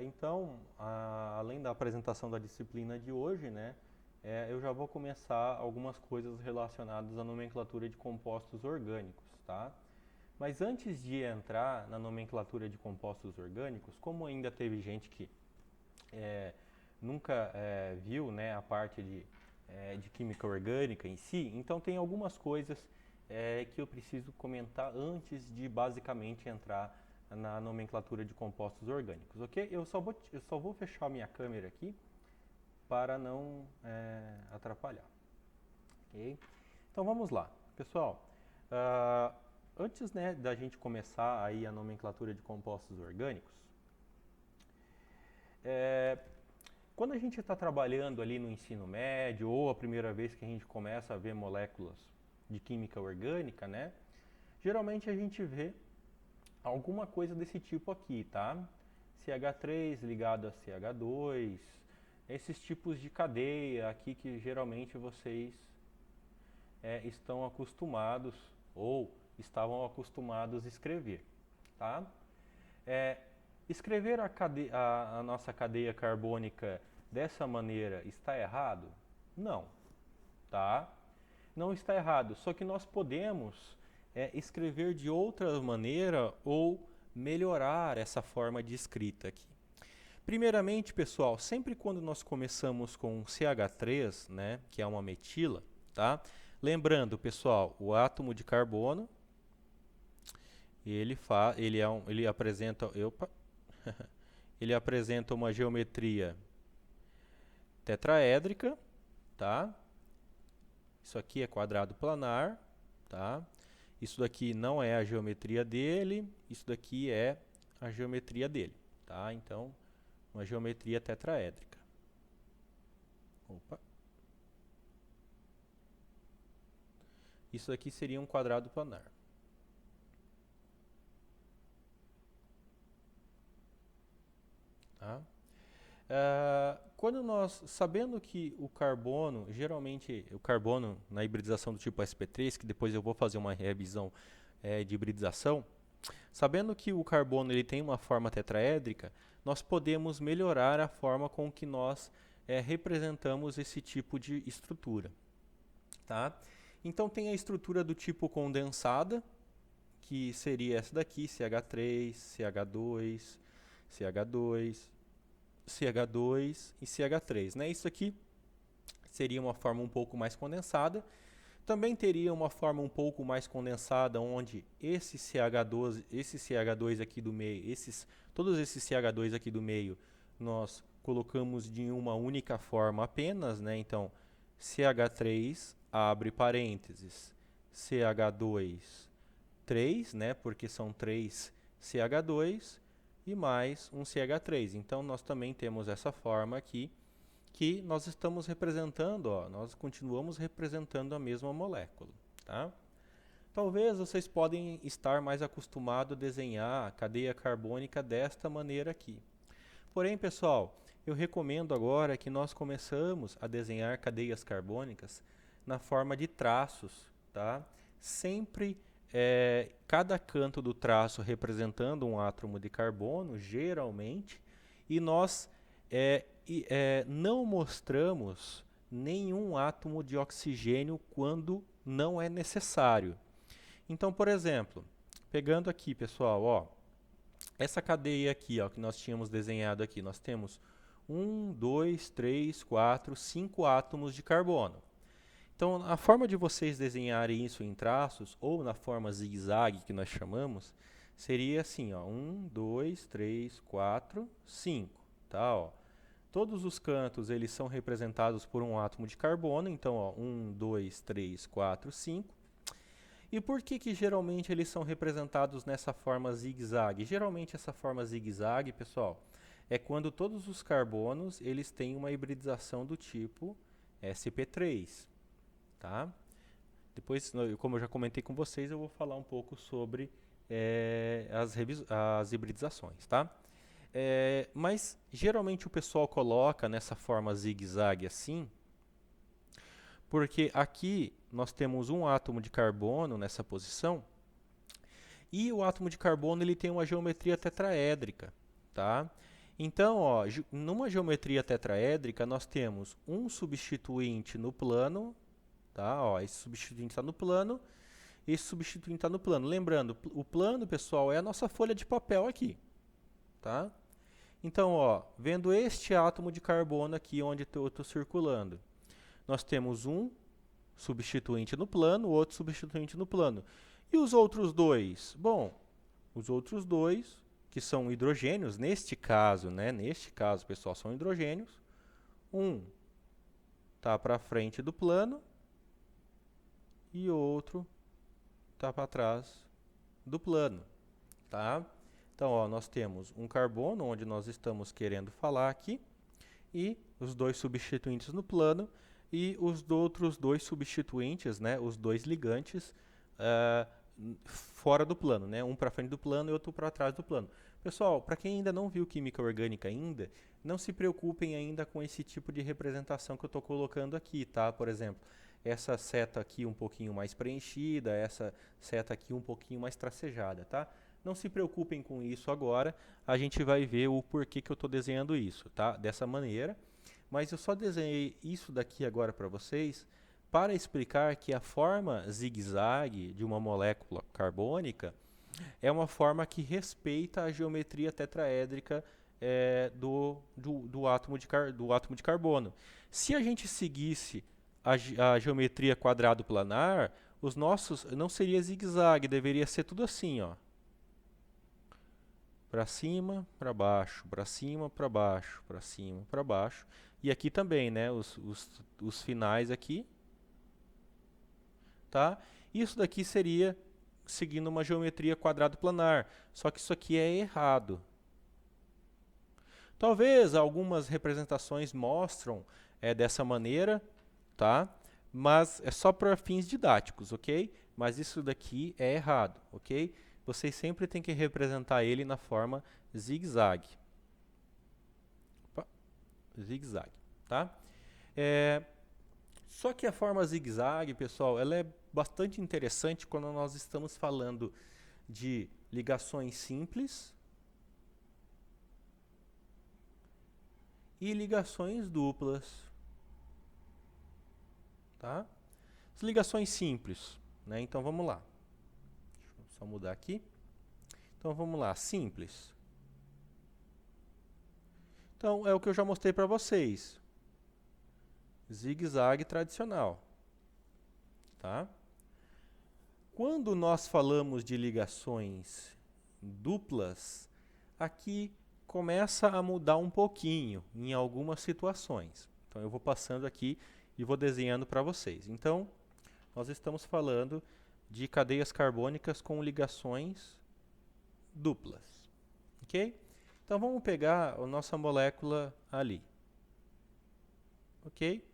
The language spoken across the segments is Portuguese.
Então, além da apresentação da disciplina de hoje, né, eu já vou começar algumas coisas relacionadas à nomenclatura de compostos orgânicos, tá? Mas antes de entrar na nomenclatura de compostos orgânicos, como ainda teve gente que é, nunca viu, né, a parte de química orgânica em si, então tem algumas coisas que eu preciso comentar antes de basicamente entrar na nomenclatura de compostos orgânicos, ok? Eu só vou fechar minha câmera aqui para não atrapalhar, ok? Então vamos lá, pessoal. ah, Antes, né, da gente começar aí a nomenclatura de compostos orgânicos, é, quando a gente está trabalhando ali no ensino médio ou a primeira vez que a gente começa a ver moléculas de química orgânica, né? Geralmente a gente vê alguma coisa desse tipo aqui, tá? CH3 ligado a CH2, esses tipos de cadeia aqui que geralmente vocês estão acostumados ou estavam acostumados a escrever, tá? É, Escrever a nossa cadeia carbônica dessa maneira está errado? Não, tá? Não está errado, só que nós podemos escrever de outra maneira ou melhorar essa forma de escrita aqui. Primeiramente, pessoal, sempre quando nós começamos com CH3, né, que é uma metila, tá? Lembrando, pessoal, o átomo de carbono, ele apresenta, ele apresenta uma geometria tetraédrica, tá? Isso aqui é quadrado planar, tá? Isso daqui não é a geometria dele, isso daqui é a geometria dele, tá? Então, uma geometria tetraédrica. Opa. Isso aqui seria um quadrado planar. Tá? Sabendo que o carbono, geralmente o carbono na hibridização do tipo sp3, que depois eu vou fazer uma revisão de hibridização, sabendo que o carbono ele tem uma forma tetraédrica, nós podemos melhorar a forma com que nós representamos esse tipo de estrutura. Tá? Então tem a estrutura do tipo condensada, que seria essa daqui, CH3, CH2, CH2, CH2 e CH3. Né? Isso aqui seria uma forma um pouco mais condensada. Também teria uma forma um pouco mais condensada, onde esse CH2 aqui do meio, todos esses CH2 aqui do meio, nós colocamos de uma única forma apenas, né? Então, CH3, abre parênteses, CH2, 3, né? Porque são 3 CH2 e mais um CH3. Então, nós também temos essa forma aqui, que nós estamos representando, ó, nós continuamos representando a mesma molécula, tá? Talvez vocês podem estar mais acostumados a desenhar a cadeia carbônica desta maneira aqui. Porém, pessoal, eu recomendo agora que nós começamos a desenhar cadeias carbônicas na forma de traços, tá? Sempre cada canto do traço representando um átomo de carbono, geralmente, e nós não mostramos nenhum átomo de oxigênio quando não é necessário. Então, por exemplo, pegando aqui, pessoal, ó, essa cadeia aqui, ó, que nós tínhamos desenhado aqui, nós temos 1, 2, 3, 4, 5 átomos de carbono. Então, a forma de vocês desenharem isso em traços, ou na forma zigue-zague que nós chamamos, seria assim, ó, 1, 2, 3, 4, 5, tá, ó. Todos os cantos eles são representados por um átomo de carbono, então ó, 1, 2, 3, 4, 5. E por que geralmente eles são representados nessa forma zigue-zague? Geralmente essa forma zigue-zague, pessoal, é quando todos os carbonos eles têm uma hibridização do tipo sp3, tá? Depois, como eu já comentei com vocês, eu vou falar um pouco sobre as hibridizações, tá? Mas geralmente o pessoal coloca nessa forma zigue-zague assim, porque aqui nós temos um átomo de carbono nessa posição e o átomo de carbono ele tem uma geometria tetraédrica, tá? Então, ó, numa geometria tetraédrica, nós temos um substituinte no plano, tá? Ó, esse substituinte está no plano, esse substituinte está no plano. Lembrando, o plano, pessoal, é a nossa folha de papel aqui, tá? Então, ó, vendo este átomo de carbono aqui onde eu estou circulando, nós temos um substituinte no plano, outro substituinte no plano. E os outros dois? Bom, os outros dois, que são hidrogênios, neste caso, né? Neste caso, pessoal, são hidrogênios. Um está para frente do plano e outro está para trás do plano, tá? Então, ó, nós temos um carbono, onde nós estamos querendo falar aqui, e os dois substituintes no plano, e os outros dois substituintes, né, os dois ligantes, fora do plano, né, um para frente do plano e outro para trás do plano. Pessoal, para quem ainda não viu química orgânica ainda, não se preocupem ainda com esse tipo de representação que eu estou colocando aqui, tá? Por exemplo, essa seta aqui um pouquinho mais preenchida, essa seta aqui um pouquinho mais tracejada, tá? Não se preocupem com isso agora, a gente vai ver o porquê que eu estou desenhando isso, tá? Dessa maneira, mas eu só desenhei isso daqui agora para vocês para explicar que a forma zigue-zague de uma molécula carbônica é uma forma que respeita a geometria tetraédrica do átomo de carbono. Se a gente seguisse a geometria quadrado-planar, os nossos não seria zigue-zague, deveria ser tudo assim, ó. Para cima, para baixo, para cima, para baixo, para cima, para baixo. E aqui também, né, os finais aqui, tá? Isso daqui seria seguindo uma geometria quadrado-planar, só que isso aqui é errado. Talvez algumas representações mostram dessa maneira, tá? Mas é só para fins didáticos, ok? Mas isso daqui é errado, ok? Vocês sempre têm que representar ele na forma zigue-zague. Zigue-zague, tá? Só que a forma zigue-zague, pessoal, ela é bastante interessante quando nós estamos falando de ligações simples e ligações duplas, tá? As ligações simples, né? Então vamos lá. Deixa eu só mudar aqui. Então vamos lá, simples. Então é o que eu já mostrei para vocês. Zigue-zague tradicional, tá? Quando nós falamos de ligações duplas, aqui começa a mudar um pouquinho em algumas situações. Então eu vou passando aqui e vou desenhando para vocês. Então, nós estamos falando de cadeias carbônicas com ligações duplas, ok? Então vamos pegar a nossa molécula ali, ok?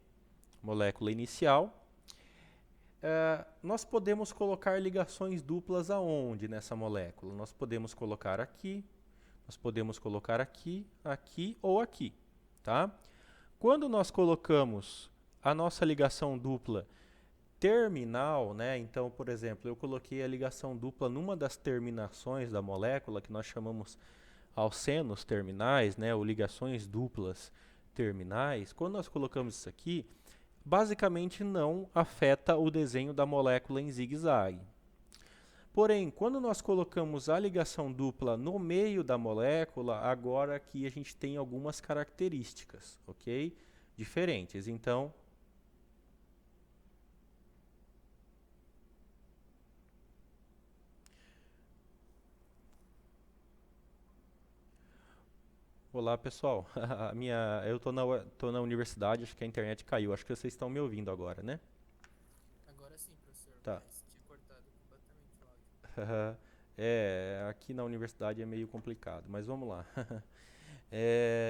Molécula inicial. Nós podemos colocar ligações duplas aonde nessa molécula? Nós podemos colocar aqui, nós podemos colocar aqui, aqui ou aqui, tá? Quando nós colocamos a nossa ligação dupla terminal, né? Então, por exemplo, eu coloquei a ligação dupla numa das terminações da molécula, que nós chamamos alcenos terminais, né? Ou ligações duplas terminais. Quando nós colocamos isso aqui, basicamente não afeta o desenho da molécula em zigue-zague. Porém, quando nós colocamos a ligação dupla no meio da molécula, agora aqui a gente tem algumas características, ok? Diferentes. Então, olá pessoal, eu tô na universidade, acho que a internet caiu, acho que vocês estão me ouvindo agora, né? Agora sim, professor, Tá. mas tinha cortado completamente o áudio. Aqui na universidade é meio complicado, mas vamos lá.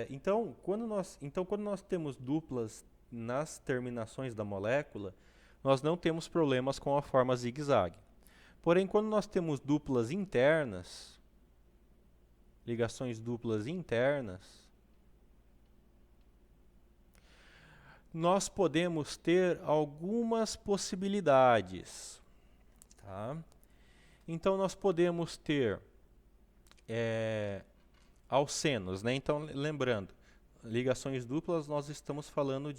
Então, quando nós temos duplas nas terminações da molécula, nós não temos problemas com a forma zigue-zague. Porém, quando nós temos duplas internas, ligações duplas internas, nós podemos ter algumas possibilidades, tá? Então, nós podemos ter alcenos, né? Então, lembrando, ligações duplas, nós estamos falando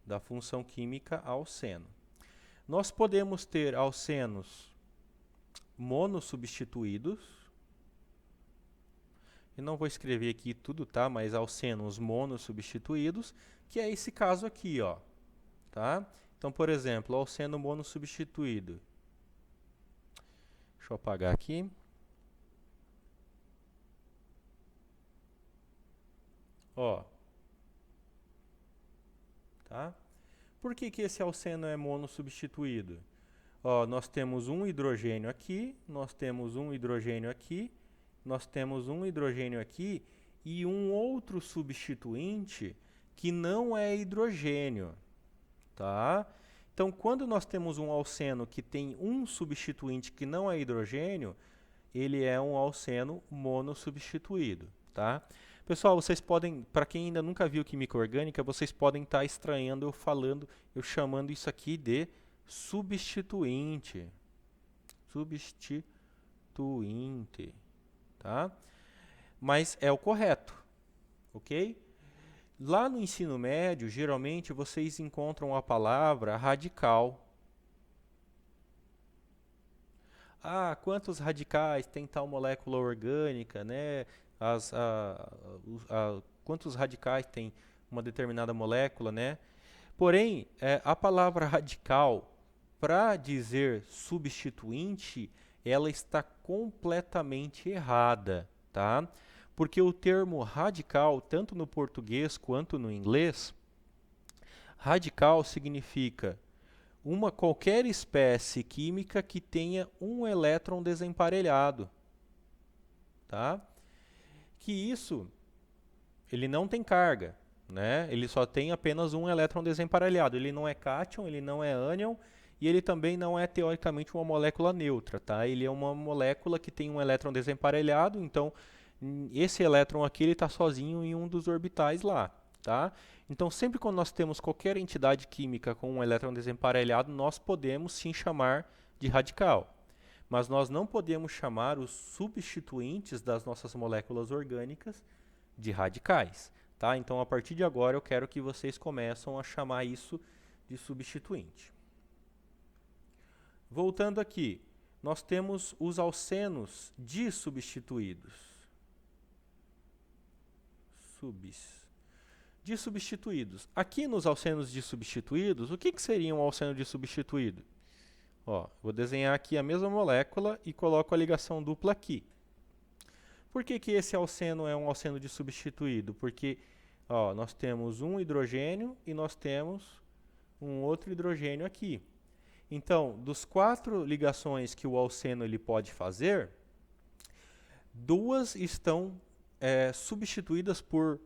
da função química alceno. Nós podemos ter alcenos monossubstituídos, e não vou escrever aqui tudo, tá? Mas alcenos monossubstituídos, que é esse caso aqui, ó, tá? Então, por exemplo, alceno monossubstituído. Deixa eu apagar aqui. Ó. Tá? Por que que esse alceno é monossubstituído? Ó, nós temos um hidrogênio aqui, nós temos um hidrogênio aqui, nós temos um hidrogênio aqui e um outro substituinte que não é hidrogênio, tá? Então, quando nós temos um alceno que tem um substituinte que não é hidrogênio, ele é um alceno monossubstituído, tá? Pessoal, vocês podem, para quem ainda nunca viu química orgânica, vocês podem estar estranhando eu chamando isso aqui de substituinte. Substituinte, tá? Mas é o correto, ok? Lá no ensino médio, geralmente vocês encontram a palavra radical. Ah, quantos radicais tem tal molécula orgânica, né? Quantos radicais tem uma determinada molécula, né? Porém, a palavra radical, para dizer substituinte, ela está completamente errada, tá? Porque o termo radical, tanto no português quanto no inglês, radical significa qualquer espécie química que tenha um elétron desemparelhado, tá? Que isso, ele não tem carga, né? Ele só tem apenas um elétron desemparelhado. Ele não é cátion, ele não é ânion e ele também não é teoricamente uma molécula neutra, tá? Ele é uma molécula que tem um elétron desemparelhado, então esse elétron aqui ele está sozinho em um dos orbitais lá, tá? Então sempre quando nós temos qualquer entidade química com um elétron desemparelhado, nós podemos sim chamar de radical. Mas nós não podemos chamar os substituintes das nossas moléculas orgânicas de radicais, tá? Então, a partir de agora, eu quero que vocês começam a chamar isso de substituinte. Voltando aqui, nós temos os alcenos dissubstituídos. Dissubstituídos. Aqui nos alcenos dissubstituídos, o que seria um alceno dissubstituído? Ó, vou desenhar aqui a mesma molécula e coloco a ligação dupla aqui. Por que que esse alceno é um alceno dissubstituído? Porque ó, nós temos um hidrogênio e nós temos um outro hidrogênio aqui. Então, dos 4 ligações que o alceno ele pode fazer, 2 estão substituídas por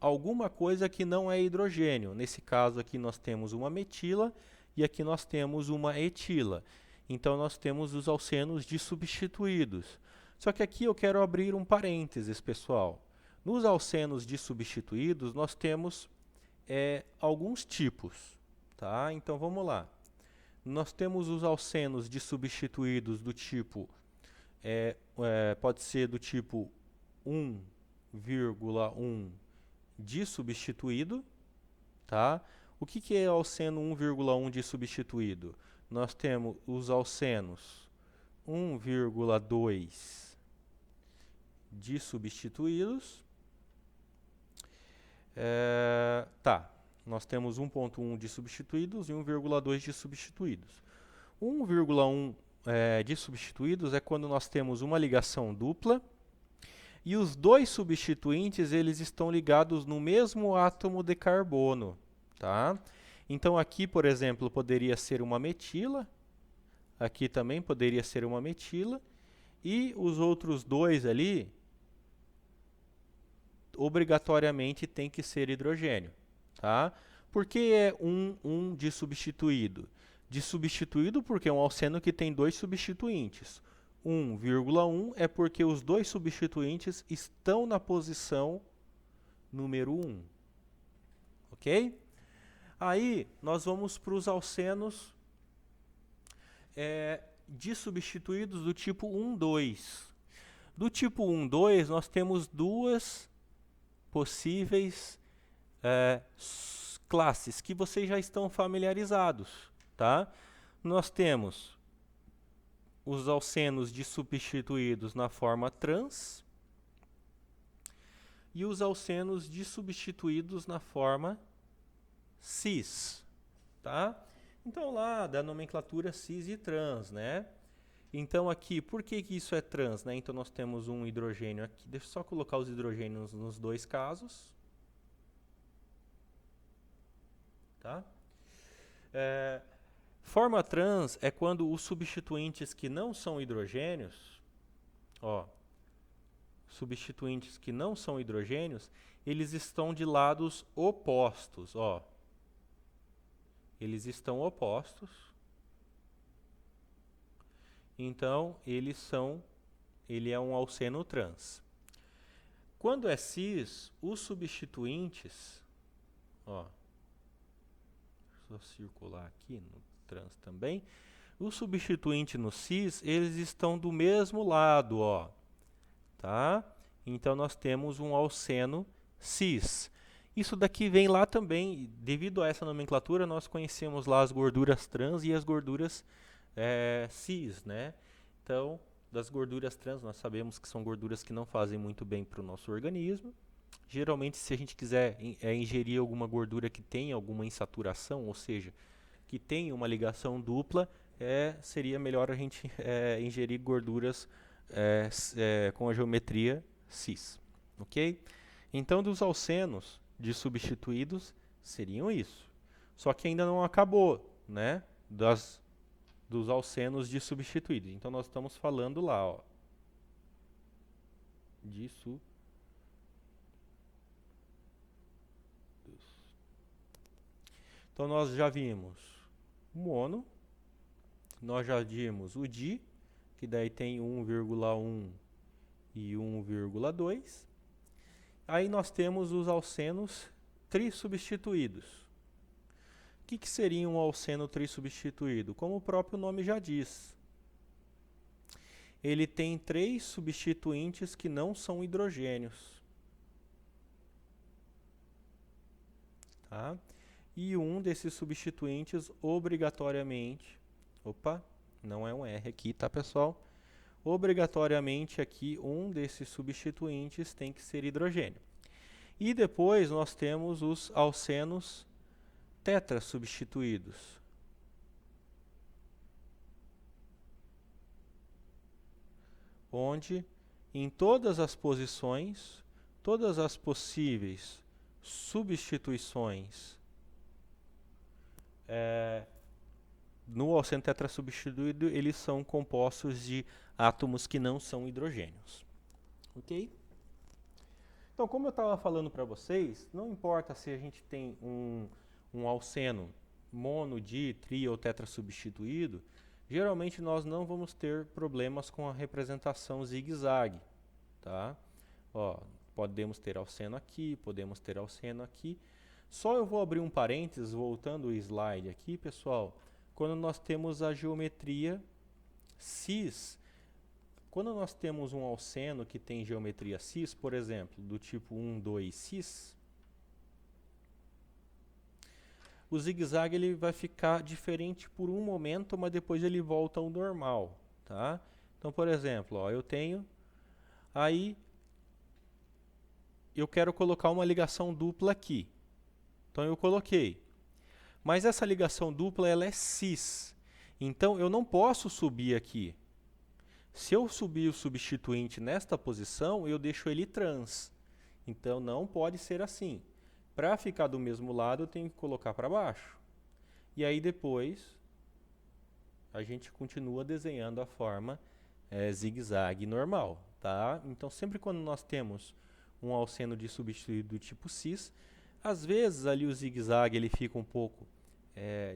alguma coisa que não é hidrogênio. Nesse caso aqui nós temos uma metila e aqui nós temos uma etila. Então nós temos os alcenos dissubstituídos. Só que aqui eu quero abrir um parênteses, pessoal. Nos alcenos dissubstituídos nós temos alguns tipos, tá? Então vamos lá. Nós temos os alcenos dissubstituídos do tipo, pode ser do tipo 1,1 dissubstituído, tá? O que é alceno 1,1 dissubstituído? Nós temos os alcenos 1,2 dissubstituídos. Tá, nós temos 1,1 dissubstituídos e 1,2 dissubstituídos. 1,1 dissubstituídos é quando nós temos uma ligação dupla e os dois substituintes eles estão ligados no mesmo átomo de carbono. Tá? Então aqui, por exemplo, poderia ser uma metila, aqui também poderia ser uma metila, e os outros dois ali, obrigatoriamente tem que ser hidrogênio. Tá? Por que é 1,1 dissubstituído? Dissubstituído porque é um alceno que tem 2 substituintes. 1,1 é porque os 2 substituintes estão na posição número 1. Ok? Aí, nós vamos para os alcenos dissubstituídos do tipo 1,2. Do tipo 1, 2, nós temos duas possíveis classes que vocês já estão familiarizados, tá? Nós temos os alcenos dissubstituídos na forma trans e os alcenos dissubstituídos na forma cis, tá? Então lá da nomenclatura cis e trans, né? Então aqui, por que que isso é trans, né? Então nós temos um hidrogênio aqui, deixa eu só colocar os hidrogênios nos dois casos, tá? Forma trans é quando os substituintes que não são hidrogênios, ó, substituintes que não são hidrogênios, eles estão de lados opostos, ó. Eles estão opostos. Então, ele é um alceno trans. Quando é cis, os substituintes, ó, só circular aqui no trans também, o substituinte no cis, eles estão do mesmo lado, ó, tá? Então nós temos um alceno cis. Isso daqui vem lá também, devido a essa nomenclatura, nós conhecemos lá as gorduras trans e as gorduras cis, né? Então, das gorduras trans, nós sabemos que são gorduras que não fazem muito bem para o nosso organismo. Geralmente, se a gente quiser ingerir alguma gordura que tenha alguma insaturação, ou seja, que tenha uma ligação dupla, seria melhor a gente ingerir gorduras com a geometria cis, ok? Então, dos alcenos dissubstituídos seriam isso. Só que ainda não acabou, né? Dos alcenos dissubstituídos. Então, nós estamos falando lá, ó, Então, nós já vimos o mono, nós já vimos o di, que daí tem 1,1 e 1,2. Aí nós temos os alcenos trissubstituídos. O que seria um alceno trissubstituído? Como o próprio nome já diz. Ele tem 3 substituintes que não são hidrogênios. Tá? E um desses substituintes obrigatoriamente, não é um R aqui, tá, pessoal? Obrigatoriamente aqui um desses substituintes tem que ser hidrogênio. E depois nós temos os alcenos tetrasubstituídos. Onde em todas as posições, todas as possíveis substituições no alceno tetrasubstituído, eles são compostos de átomos que não são hidrogênios. Ok? Então, como eu estava falando para vocês, não importa se a gente tem um alceno mono, di, tri ou tetrasubstituído, geralmente nós não vamos ter problemas com a representação zigue-zague, tá? Ó, podemos ter alceno aqui, podemos ter alceno aqui. Só eu vou abrir um parênteses, voltando o slide aqui, pessoal, quando nós temos a geometria cis. Quando nós temos um alceno que tem geometria cis, por exemplo, do tipo 1, 2 cis, o zigue-zague ele vai ficar diferente por um momento, mas depois ele volta ao normal, tá? Então, por exemplo, ó, eu tenho, aí eu quero colocar uma ligação dupla aqui. Então eu coloquei. Mas essa ligação dupla ela é cis. Então eu não posso subir aqui. Se eu subir o substituinte nesta posição, eu deixo ele trans. Então não pode ser assim. Para ficar do mesmo lado, eu tenho que colocar para baixo. E aí depois a gente continua desenhando a forma zigue-zague normal, tá? Então sempre quando nós temos um alceno dissubstituído do tipo cis, às vezes ali o zigue-zague ele fica um pouco,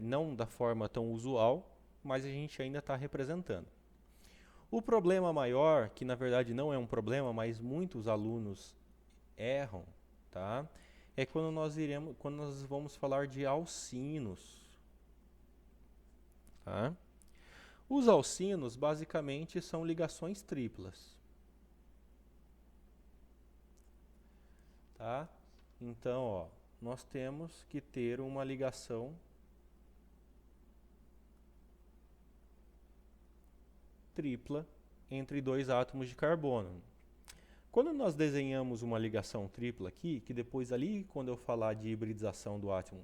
não da forma tão usual, mas a gente ainda está representando. O problema maior, que na verdade não é um problema, mas muitos alunos erram, tá? É quando nós vamos falar de alcinos. Tá? Os alcinos basicamente são ligações triplas. tá? Então, ó, nós temos que ter uma ligação tripla entre dois átomos de carbono. Quando nós desenhamos uma ligação tripla aqui, que depois ali, quando eu falar de hibridização do átomo,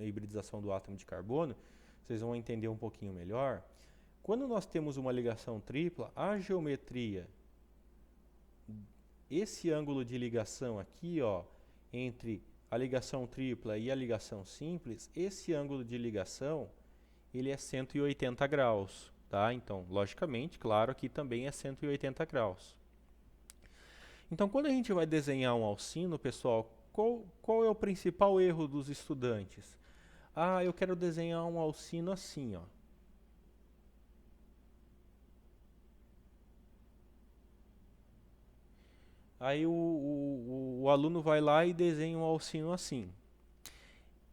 a hibridização do átomo de carbono, vocês vão entender um pouquinho melhor. Quando nós temos uma ligação tripla, a geometria, esse ângulo de ligação aqui, ó, entre a ligação tripla e a ligação simples, esse ângulo de ligação, ele é 180 graus, tá? Então, logicamente, claro, aqui também é 180 graus. Então, quando a gente vai desenhar um alcino, pessoal, qual é o principal erro dos estudantes? Ah, eu quero desenhar um alcino assim, ó. Aí o aluno vai lá e desenha um alcino assim.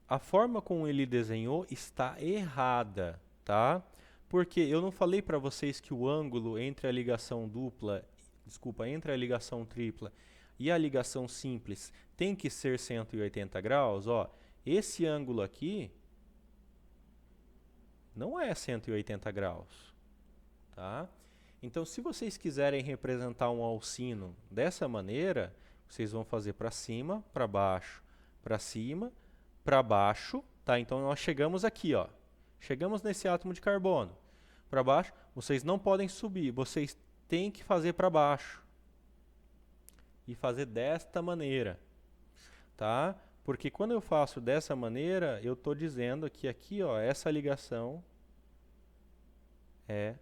A forma como ele desenhou está errada, tá? Porque eu não falei para vocês que o ângulo entre a ligação dupla, desculpa, entre a ligação tripla e a ligação simples tem que ser 180 graus, ó. Esse ângulo aqui não é 180 graus, tá? Então, se vocês quiserem representar um alcino dessa maneira, vocês vão fazer para cima, para baixo, para cima, para baixo, tá? Então, nós chegamos aqui, ó. Chegamos nesse átomo de carbono. Para baixo, vocês não podem subir, vocês têm que fazer para baixo. E fazer desta maneira, tá? Porque quando eu faço dessa maneira, eu estou dizendo que aqui, ó, essa ligação é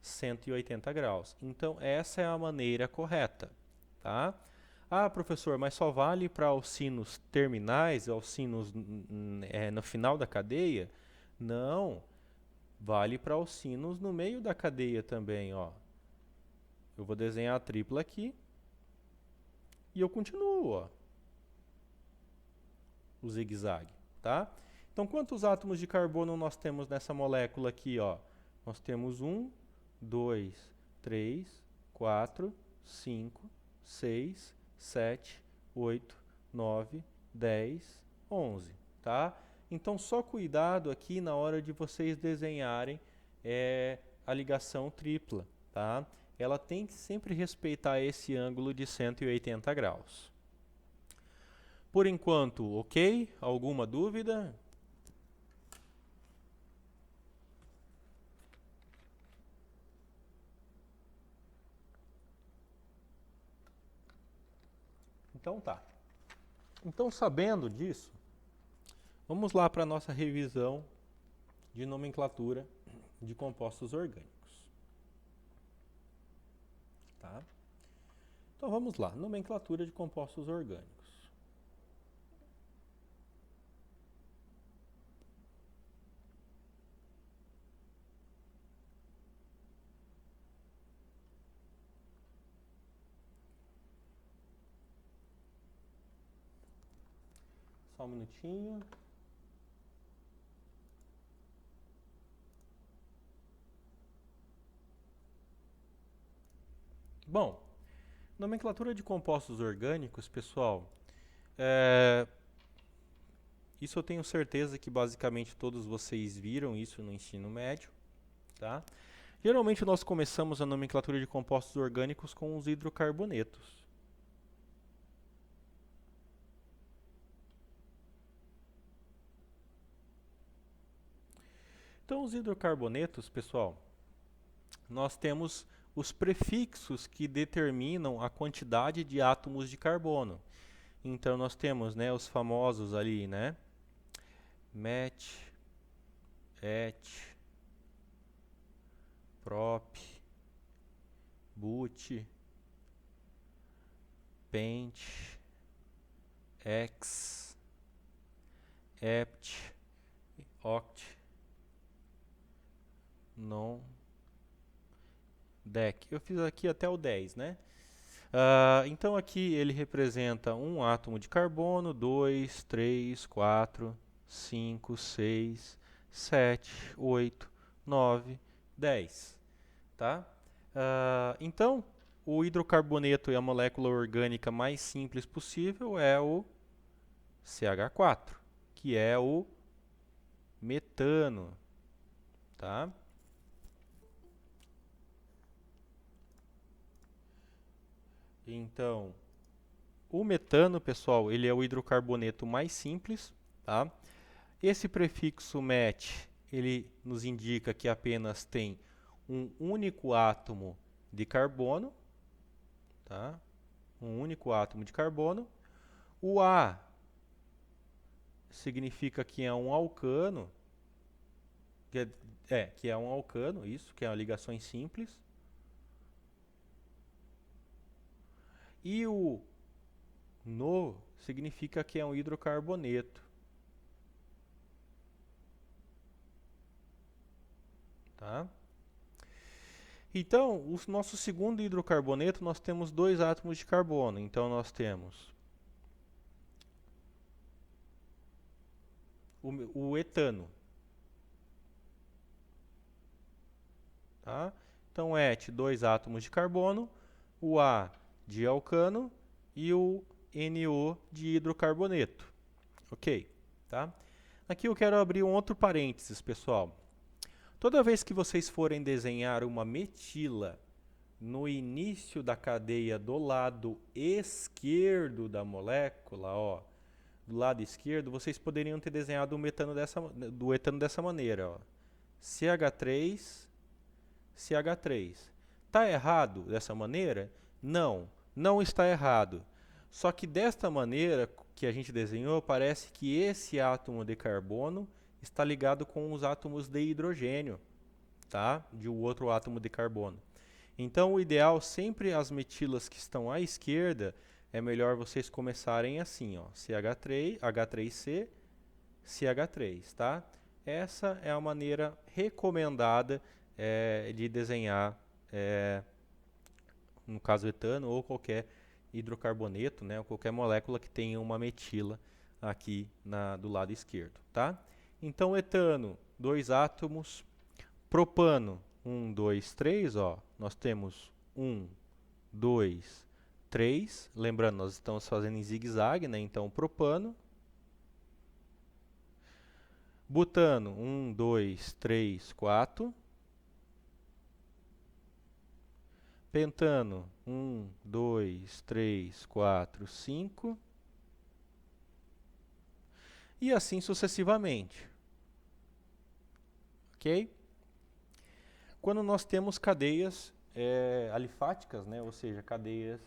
180 graus. Então, essa é a maneira correta, tá? Ah, professor, mas só vale para alcinos terminais, alcinos no final da cadeia? Não, vale para alcinos no meio da cadeia também, ó. Eu vou desenhar a tripla aqui e eu continuo, ó, o zigue-zague, tá? Então, quantos átomos de carbono nós temos nessa molécula aqui, ó? Nós temos 1, 2, 3, 4, 5, 6, 7, 8, 9, 10, 11, tá? Então, só cuidado aqui na hora de vocês desenharem a ligação tripla, tá? Ela tem que sempre respeitar esse ângulo de 180 graus. Por enquanto, ok? Alguma dúvida? Então tá. Então, sabendo disso, vamos lá para a nossa revisão de nomenclatura de compostos orgânicos. Tá? Então vamos lá, nomenclatura de compostos orgânicos. Só um minutinho. Bom, nomenclatura de compostos orgânicos, pessoal, isso eu tenho certeza que basicamente todos vocês viram isso no ensino médio, tá? Geralmente nós começamos a nomenclatura de compostos orgânicos com os hidrocarbonetos. Então, os hidrocarbonetos, pessoal, nós temos os prefixos que determinam a quantidade de átomos de carbono. Então, nós temos, né, os famosos ali, né? Met, et, prop, but, pent, ex, hept, oct, non, dec. Eu fiz aqui até o 10, né? Então aqui ele representa um átomo de carbono, 2, 3, 4, 5, 6, 7, 8, 9, 10. Tá? Então, o hidrocarboneto e a molécula orgânica mais simples possível é o CH4, que é o metano, tá? Então, o metano, pessoal, ele é o hidrocarboneto mais simples, tá? Esse prefixo met, ele nos indica que apenas tem um único átomo de carbono, tá? Um único átomo de carbono. O A significa que é um alcano, que é um alcano, isso, que é uma ligações simples. E o No significa que é um hidrocarboneto, tá? Então, o nosso segundo hidrocarboneto, nós temos dois átomos de carbono. Então, nós temos o etano, tá? Então, et, dois átomos de carbono, o A de alcano e o NO de hidrocarboneto. Ok, tá? Aqui eu quero abrir um outro parênteses, pessoal. Toda vez que vocês forem desenhar uma metila no início da cadeia do lado esquerdo da molécula, ó, do lado esquerdo, vocês poderiam ter desenhado do etano dessa maneira, ó. CH3, CH3. Tá errado dessa maneira? Não, não está errado. Só que desta maneira que a gente desenhou, parece que esse átomo de carbono está ligado com os átomos de hidrogênio, tá? De um outro átomo de carbono. Então, o ideal, sempre as metilas que estão à esquerda, é melhor vocês começarem assim, ó, CH3, H3C, CH3, tá? Essa é a maneira recomendada de desenhar, no caso etano ou qualquer hidrocarboneto, né, ou qualquer molécula que tenha uma metila aqui do lado esquerdo, tá? Então, etano, dois átomos. Propano, 1, 2, 3, ó. Nós temos 1, 2, 3. Lembrando, nós estamos fazendo em zigue-zague, né? Então, propano. Butano, 1, 2, 3, 4. Pentano, 1, 2, 3, 4, 5. E assim sucessivamente. Ok? Quando nós temos cadeias alifáticas, né? Ou seja, cadeias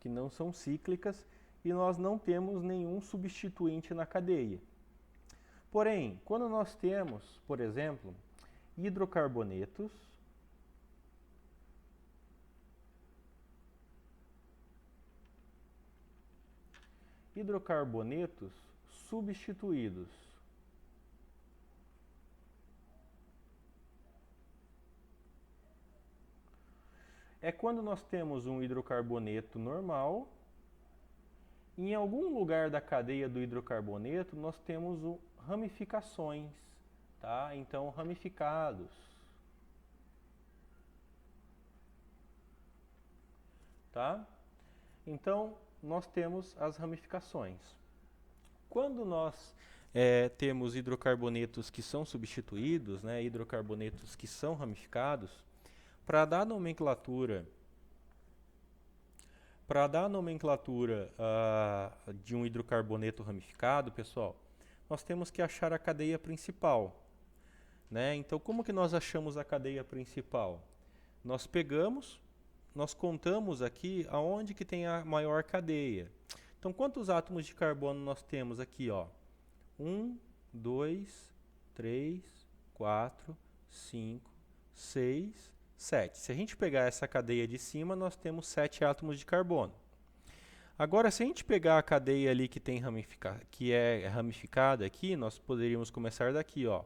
que não são cíclicas e nós não temos nenhum substituinte na cadeia. Porém, quando nós temos, por exemplo, hidrocarbonetos substituídos. É quando nós temos um hidrocarboneto normal, e em algum lugar da cadeia do hidrocarboneto nós temos ramificações, tá? Então, ramificados. Tá? Então, nós temos as ramificações. Quando nós temos hidrocarbonetos que são substituídos, né, hidrocarbonetos que são ramificados, para dar a nomenclatura de um hidrocarboneto ramificado, pessoal, nós temos que achar a cadeia principal, né? Então, como que nós achamos a cadeia principal? Nós contamos aqui aonde que tem a maior cadeia. Então, quantos átomos de carbono nós temos aqui, ó? 1, 2, 3, 4, 5, 6, 7. Se a gente pegar essa cadeia de cima, nós temos 7 átomos de carbono. Agora, se a gente pegar a cadeia ali que é ramificada aqui, nós poderíamos começar daqui, ó.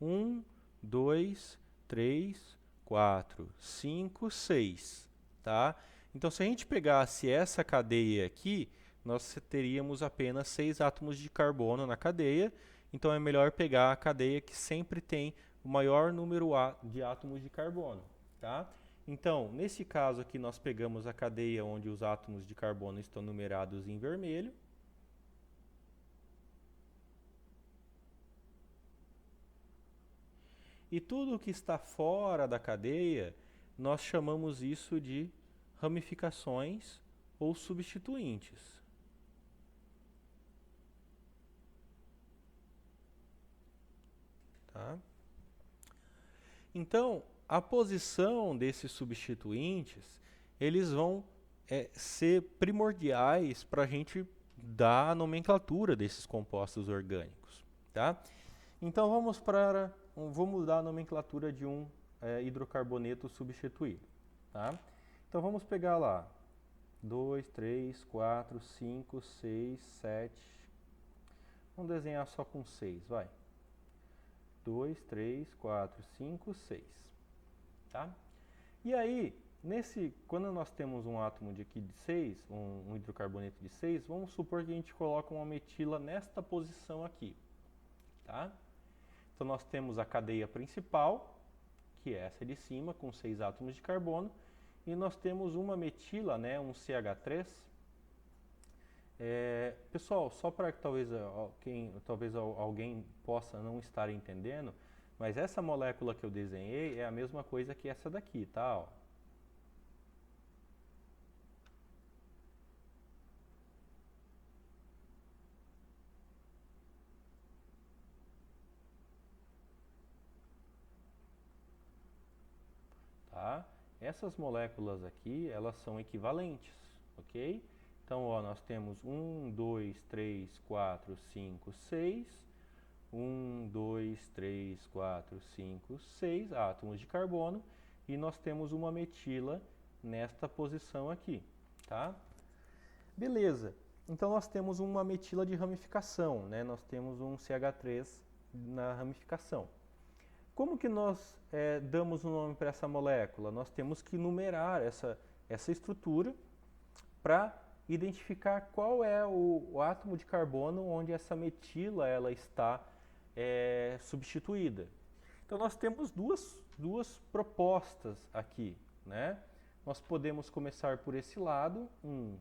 1, 2, 3, 4, 5, 6, tá? Então, se a gente pegasse essa cadeia aqui, nós teríamos apenas 6 átomos de carbono na cadeia. Então, é melhor pegar a cadeia que sempre tem o maior número de átomos de carbono, tá? Então, nesse caso aqui, nós pegamos a cadeia onde os átomos de carbono estão numerados em vermelho. E tudo que está fora da cadeia, nós chamamos isso de ramificações ou substituintes. Tá? Então, a posição desses substituintes, eles vão ser primordiais para a gente dar a nomenclatura desses compostos orgânicos. Tá? Então, vamos dar a nomenclatura de um hidrocarboneto substituído. Tá? Então, vamos pegar lá 2, 3, 4, 5, 6, 7. Vamos desenhar só com 6, vai. 2, 3, 4, 5, 6. Tá? E aí, quando nós temos um átomo de 6, um hidrocarboneto de 6, vamos supor que a gente coloca uma metila nesta posição aqui. Tá? Então, nós temos a cadeia principal, que é essa de cima, com 6 átomos de carbono, e nós temos uma metila, né, um CH3. Pessoal, só para que talvez alguém possa não estar entendendo, mas essa molécula que eu desenhei é a mesma coisa que essa daqui, tá? Ó. Tá? Essas moléculas aqui, elas são equivalentes, ok? Então, ó, nós temos 1, 2, 3, 4, 5, 6. 1, 2, 3, 4, 5, 6 átomos de carbono. E nós temos uma metila nesta posição aqui, tá? Beleza. Então, nós temos uma metila de ramificação, né? Nós temos um CH3 na ramificação. Como que nós damos um nome para essa molécula? Nós temos que numerar essa estrutura para identificar qual é o átomo de carbono onde essa metila ela está substituída. Então nós temos duas propostas aqui, né? Nós podemos começar por esse lado, 1,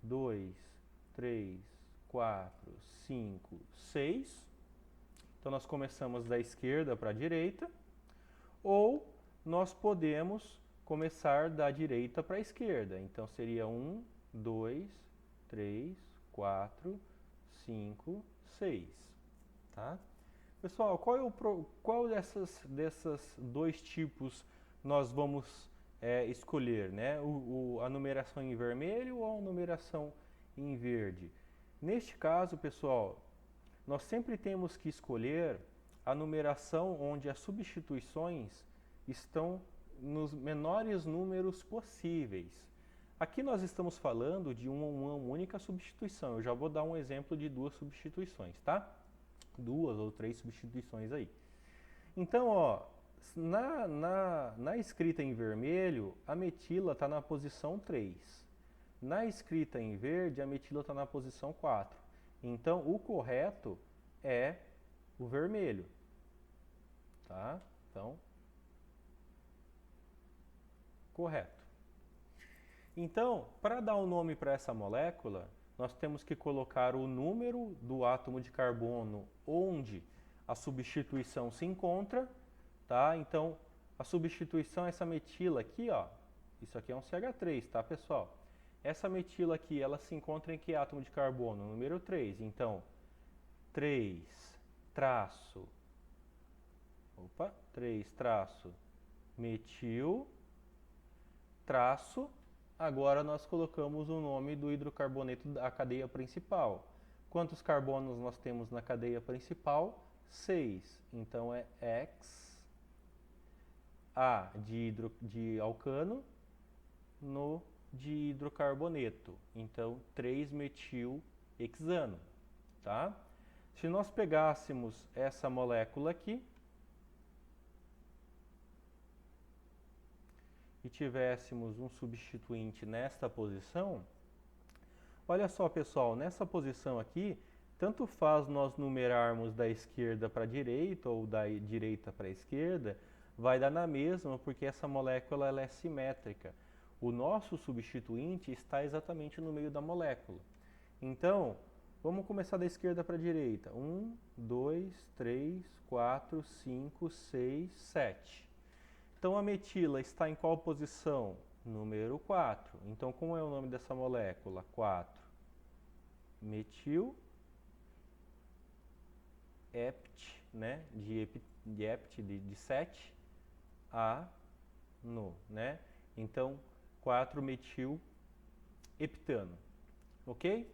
2, 3, 4, 5, 6. Então nós começamos da esquerda para a direita, ou nós podemos começar da direita para a esquerda. Então seria 1, 2, 3, 4, 5, 6. Tá? Pessoal, qual dessas dois tipos nós vamos escolher? Né? A numeração em vermelho ou a numeração em verde? Neste caso, pessoal, nós sempre temos que escolher a numeração onde as substituições estão nos menores números possíveis. Aqui nós estamos falando de uma única substituição. Eu já vou dar um exemplo de 2 substituições, tá? 2 ou 3 substituições aí. Então, ó, na escrita em vermelho, a metila está na posição 3. Na escrita em verde, a metila está na posição 4. Então, o correto é o vermelho. Tá? Então, correto. Então, para dar um nome para essa molécula, nós temos que colocar o número do átomo de carbono onde a substituição se encontra, tá? Então, a substituição, essa metila aqui, ó, isso aqui é um CH3, tá, pessoal? Essa metila aqui, ela se encontra em que átomo de carbono? Número 3. Então, 3 traço, 3 traço metil, traço, agora nós colocamos o nome do hidrocarboneto da cadeia principal. Quantos carbonos nós temos na cadeia principal? 6. Então é X, A de alcano, no de hidrocarboneto. Então 3-metil-hexano, tá? Se nós pegássemos essa molécula aqui e tivéssemos um substituinte nesta posição, olha só, pessoal, nessa posição aqui, tanto faz nós numerarmos da esquerda para a direita ou da direita para a esquerda, vai dar na mesma porque essa molécula ela é simétrica. O nosso substituinte está exatamente no meio da molécula. Então, vamos começar da esquerda para a direita. 1, 2, 3, 4, 5, 6, 7. Então, a metila está em qual posição? Número 4. Então, como é o nome dessa molécula? 4. Metil hept, né? De hept, de 7, ano, né? Então, 4-metil heptano, ok?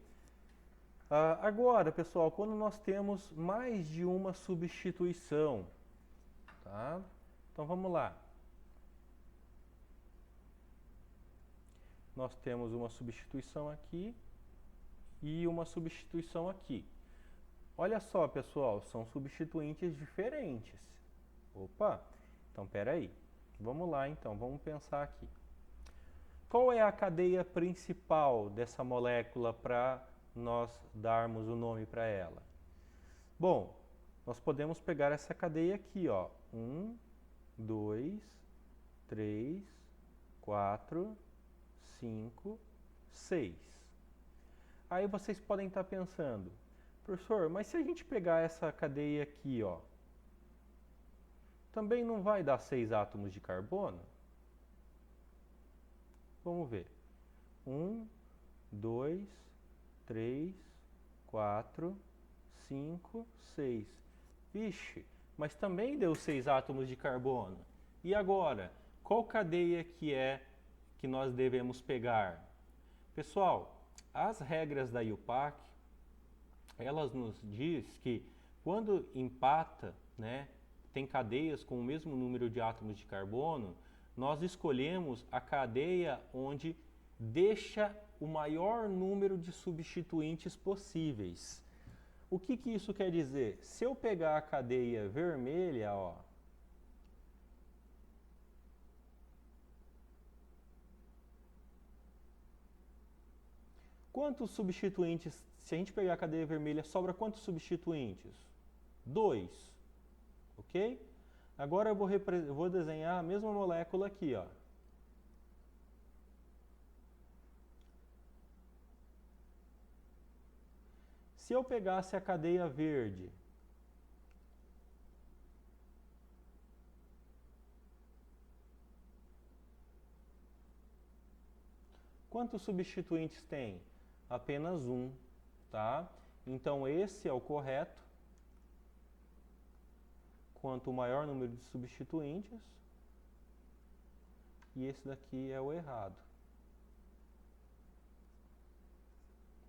Agora, pessoal, quando nós temos mais de uma substituição, tá? Então, vamos lá. Nós temos uma substituição aqui e uma substituição aqui. Olha só, pessoal, são substituintes diferentes. Opa, então peraí. Vamos lá, então, vamos pensar aqui. Qual é a cadeia principal dessa molécula para nós darmos o nome para ela? Bom, nós podemos pegar essa cadeia aqui, ó. 1, 2, 3, 4, 5, 6. Aí vocês podem estar pensando, professor, mas se a gente pegar essa cadeia aqui, ó, também não vai dar 6 átomos de carbono? Vamos ver. 1, 2, 3, 4, 5, 6. Vixe, mas também deu 6 átomos de carbono. E agora, qual cadeia que nós devemos pegar? Pessoal, as regras da IUPAC, elas nos diz que quando empata, né, tem cadeias com o mesmo número de átomos de carbono, nós escolhemos a cadeia onde deixa o maior número de substituintes possíveis. O que isso quer dizer? Se eu pegar a cadeia vermelha, ó, quantos substituintes, se a gente pegar a cadeia vermelha, sobra quantos substituintes? 2, ok? Agora eu vou desenhar a mesma molécula aqui, ó. Se eu pegasse a cadeia verde, quantos substituintes tem? Apenas um, tá? Então esse é o correto. Quanto maior número de substituintes, e esse daqui é o errado,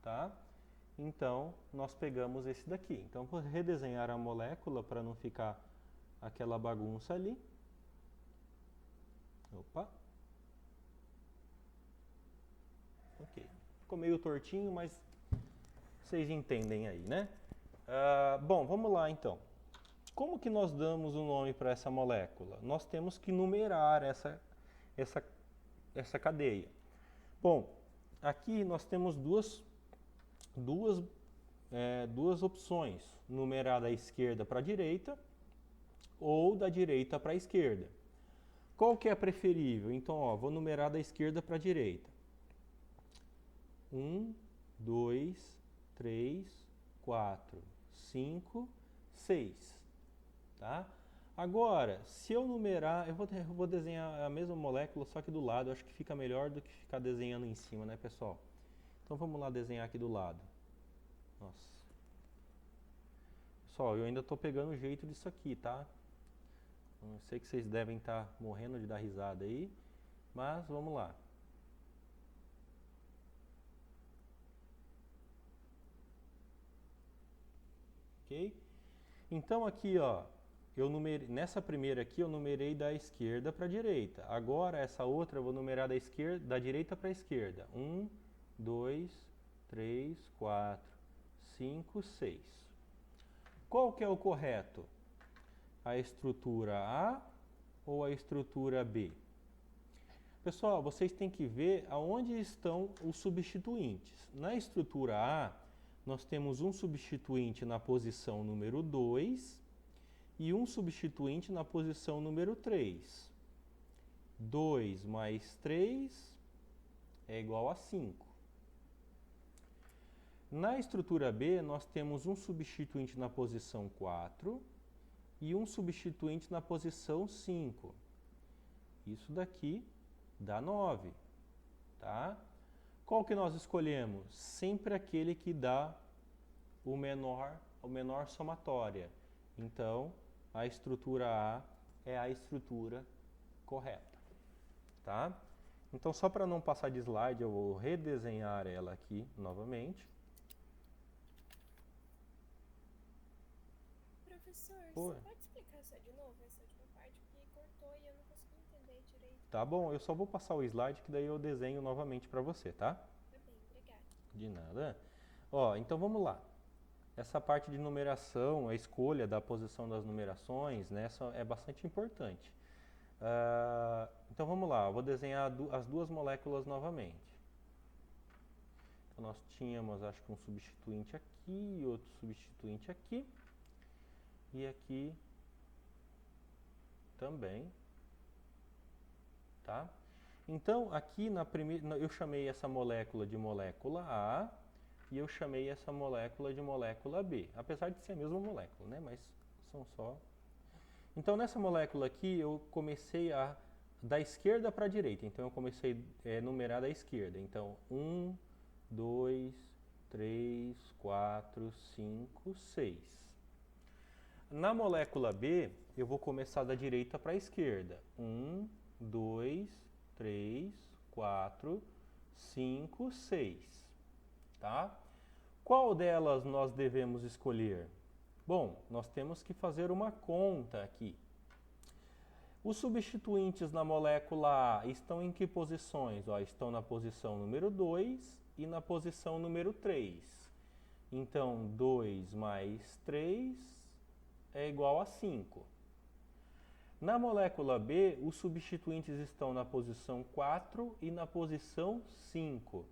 tá? Então, nós pegamos esse daqui. Então, vou redesenhar a molécula para não ficar aquela bagunça ali. Opa. Ok. Ficou meio tortinho, mas vocês entendem aí, né? Bom, vamos lá então. Como que nós damos o nome para essa molécula? Nós temos que numerar essa cadeia. Bom, aqui nós temos duas opções, numerar da esquerda para a direita ou da direita para a esquerda. Qual que é preferível? Então, ó, vou numerar da esquerda para a direita. 1, 2, 3, 4, 5, 6. Tá? Agora, se eu numerar, eu vou desenhar a mesma molécula, só que do lado. Eu acho que fica melhor do que ficar desenhando em cima, né, pessoal? Então vamos lá desenhar aqui do lado. Nossa. Pessoal, eu ainda estou pegando o jeito disso aqui, tá? Eu sei que vocês devem estar morrendo de dar risada aí, mas vamos lá. Ok? Então aqui, ó, nessa primeira aqui eu numerei da esquerda para a direita. Agora essa outra eu vou numerar da direita para a esquerda. 1, 2, 3, 4, 5, 6. Qual que é o correto? A estrutura A ou a estrutura B? Pessoal, vocês têm que ver aonde estão os substituintes. Na estrutura A, nós temos um substituinte na posição número 2 e um substituinte na posição número 3. 2 mais 3 é igual a 5. Na estrutura B, nós temos um substituinte na posição 4 e um substituinte na posição 5. Isso daqui dá 9, tá? Qual que nós escolhemos? Sempre aquele que dá o menor somatória. Então, a estrutura A é a estrutura correta, tá? Então, só para não passar de slide, eu vou redesenhar ela aqui novamente. Professor, Oi. você pode explicar só de novo essa última parte? Porque cortou e eu não consegui entender direito. Tá bom, eu só vou passar o slide que daí eu desenho novamente para você, tá? Tá bem, obrigada. De nada. Ó, então vamos lá. Essa parte de numeração, a escolha da posição das numerações, né, é bastante importante. Então vamos lá, eu vou desenhar as duas moléculas novamente. Então nós tínhamos, acho que um substituinte aqui, outro substituinte aqui. E aqui também, tá? Então, aqui na primeira, eu chamei essa molécula de molécula A e eu chamei essa molécula de molécula B, apesar de ser a mesma molécula, né? Mas são só... Então, nessa molécula aqui, eu comecei da esquerda para a direita, então eu comecei a numerar da esquerda. Então, 1, 2, 3, 4, 5, 6. Na molécula B, eu vou começar da direita para a esquerda. 1, 2, 3, 4, 5, 6. Tá? Qual delas nós devemos escolher? Bom, nós temos que fazer uma conta aqui. Os substituintes na molécula A estão em que posições? Ó, estão na posição número 2 e na posição número 3. Então, 2 mais 3 é igual a 5. Na molécula B, os substituintes estão na posição 4 e na posição 5,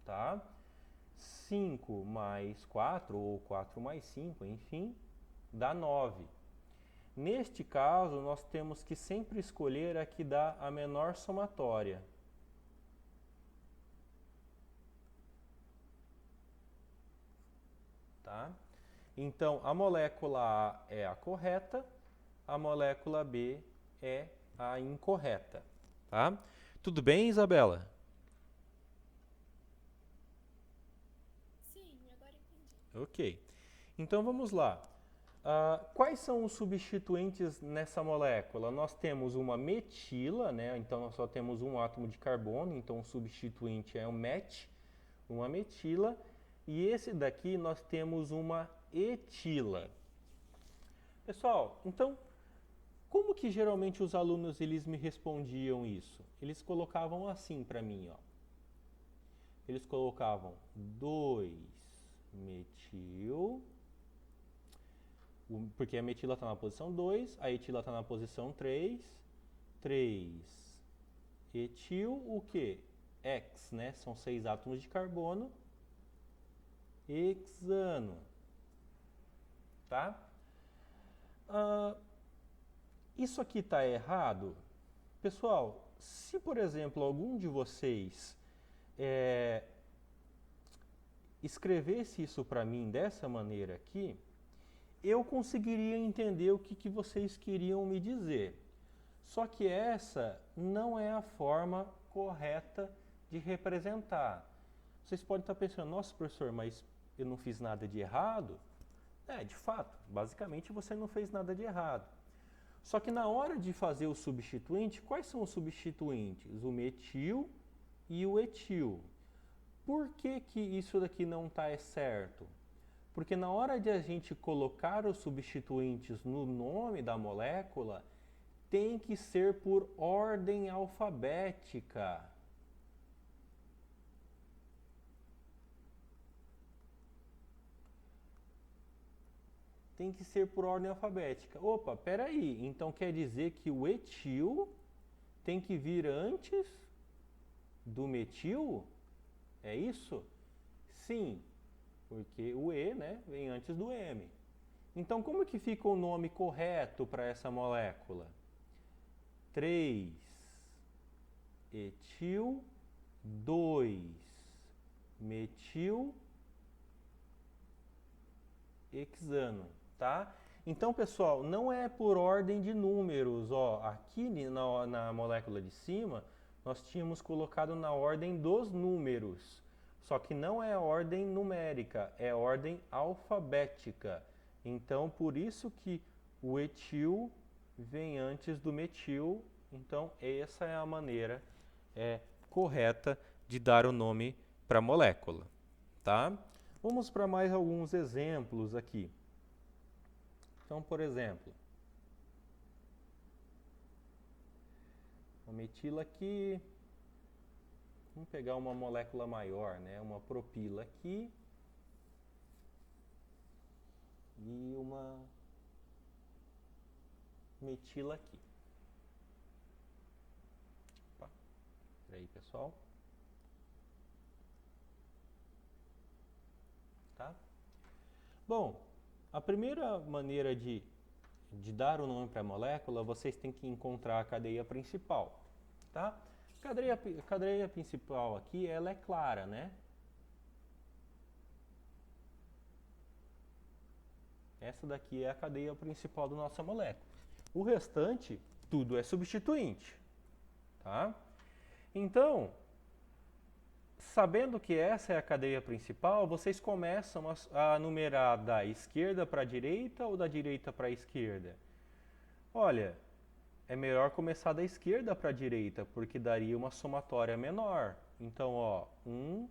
tá? 5 mais 4, ou 4 mais 5, enfim, dá 9. Neste caso, nós temos que sempre escolher a que dá a menor somatória. Tá? Então, a molécula A é a correta, a molécula B é a incorreta, tá? Tudo bem, Isabela? Sim, agora entendi. Ok. Então, vamos lá. Quais são os substituintes nessa molécula? Nós temos uma metila, né? Então, nós só temos um átomo de carbono, então o substituinte é um MET, uma metila. E esse daqui nós temos uma etila. Pessoal, então, como que geralmente os alunos eles me respondiam isso? Eles colocavam assim para mim, ó. Eles colocavam 2-metil, porque a metila está na posição 2, a etila está na posição 3, 3-etil, o que? X, né? São 6 átomos de carbono, hexano, tá? Isso aqui está errado? Pessoal, se por exemplo algum de vocês escrevesse isso para mim dessa maneira aqui, eu conseguiria entender o que vocês queriam me dizer. Só que essa não é a forma correta de representar. Vocês podem estar pensando, nossa professor, mas eu não fiz nada de errado? De fato, basicamente você não fez nada de errado. Só que na hora de fazer o substituinte, quais são os substituintes? O metil e o etil. Por que isso daqui não está certo? Porque na hora de a gente colocar os substituintes no nome da molécula, tem que ser por ordem alfabética. Tem que ser por ordem alfabética. Opa, peraí, então quer dizer que o etil tem que vir antes do metil? É isso? Sim, porque o E, né, vem antes do M. Então, como que fica o nome correto para essa molécula? 3-etil, 2-metil-hexano, tá? Então, pessoal, não é por ordem de números, ó. Aqui na molécula de cima, nós tínhamos colocado na ordem dos números. Só que não é ordem numérica, é ordem alfabética. Então, por isso que o etil vem antes do metil. Então, essa é a maneira correta de dar o nome para a molécula, tá? Vamos para mais alguns exemplos aqui. Então, por exemplo, a metila aqui, vamos pegar uma molécula maior, né? Uma propila aqui e uma metila aqui. Opa, peraí, pessoal. Tá? Bom, a primeira maneira de dar o nome para a molécula, vocês têm que encontrar a cadeia principal, tá? A cadeia principal aqui, ela é clara, né? Essa daqui é a cadeia principal da nossa molécula. O restante, tudo é substituinte, tá? Então, sabendo que essa é a cadeia principal, vocês começam a numerar da esquerda para a direita ou da direita para a esquerda? Olha, é melhor começar da esquerda para a direita, porque daria uma somatória menor. Então, ó, 1,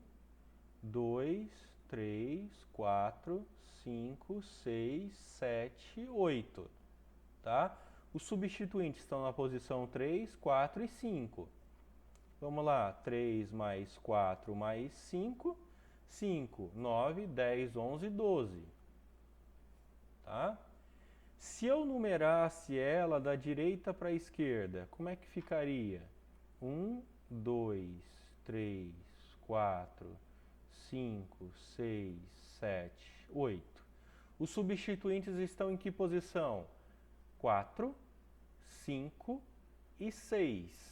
2, 3, 4, 5, 6, 7, 8, tá? Os substituintes estão na posição 3, 4 e 5. Vamos lá, 3 mais 4 mais 5, 5, 9, 10, 11, 12. Tá? Se eu numerasse ela da direita para a esquerda, como é que ficaria? 1, 2, 3, 4, 5, 6, 7, 8. Os substituintes estão em que posição? 4, 5 e 6.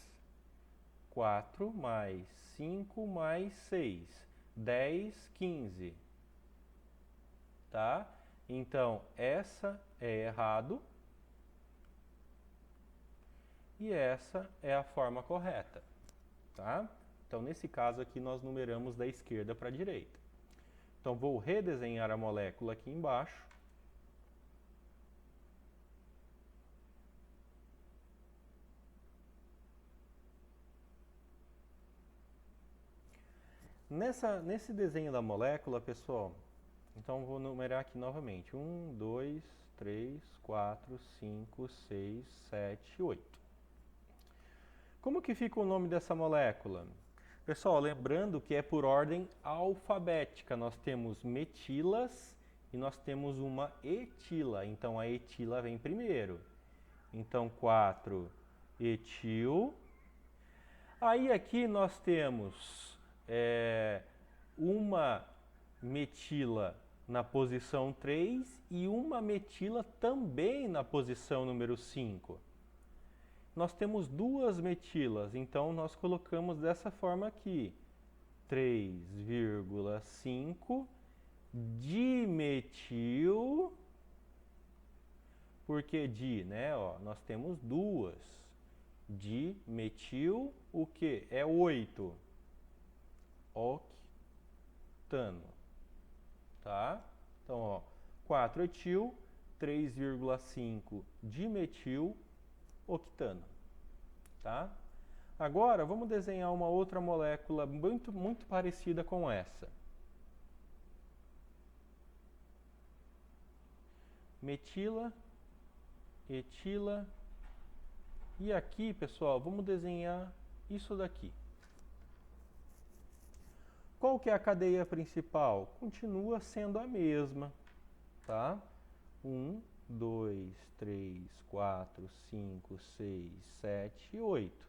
4 mais 5 mais 6, 10, 15, tá? Então, essa é errado e essa é a forma correta, tá? Então, nesse caso aqui, nós numeramos da esquerda para a direita. Então, vou redesenhar a molécula aqui embaixo. Nesse desenho da molécula, pessoal, então vou numerar aqui novamente. 1, 2, 3, 4, 5, 6, 7, 8. Como que fica o nome dessa molécula? Pessoal, lembrando que é por ordem alfabética. Nós temos metilas e nós temos uma etila. Então, a etila vem primeiro. Então, 4, etil. Aí aqui nós temos uma metila na posição 3 e uma metila também na posição número 5. Nós temos duas metilas, então nós colocamos dessa forma aqui, 3,5 dimetil, porque di, né? Ó, nós temos duas. Dimetil, o que? É 8. Octano, tá? Então, ó, 4 etil, 3,5 dimetil, octano, tá? Agora, vamos desenhar uma outra molécula muito parecida com essa. Metila, etila, e aqui, pessoal, vamos desenhar isso daqui. Qual que é a cadeia principal? Continua sendo a mesma, tá? 1, 2, 3, 4, 5, 6, 7 e 8.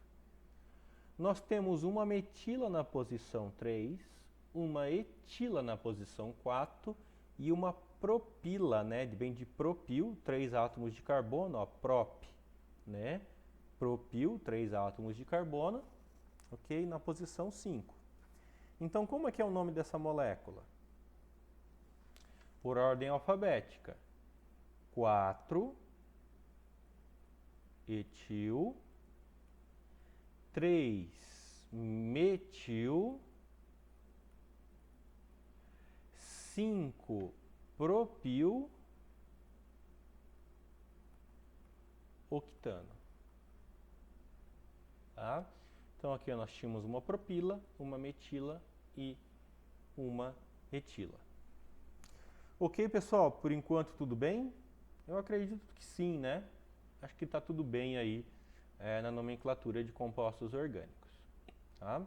Nós temos uma metila na posição 3, uma etila na posição 4 e uma propila, né? Vem de propil, 3 átomos de carbono, ó, prop, né? Propil, 3 átomos de carbono, ok? Na posição 5. Então, como é que é o nome dessa molécula? Por ordem alfabética. 4 etil, 3 metil, 5 propil, octano. Tá? Então aqui nós tínhamos uma propila, uma metila e uma etila. Ok, pessoal? Por enquanto tudo bem? Eu acredito que sim, né? Acho que está tudo bem aí na nomenclatura de compostos orgânicos. Tá?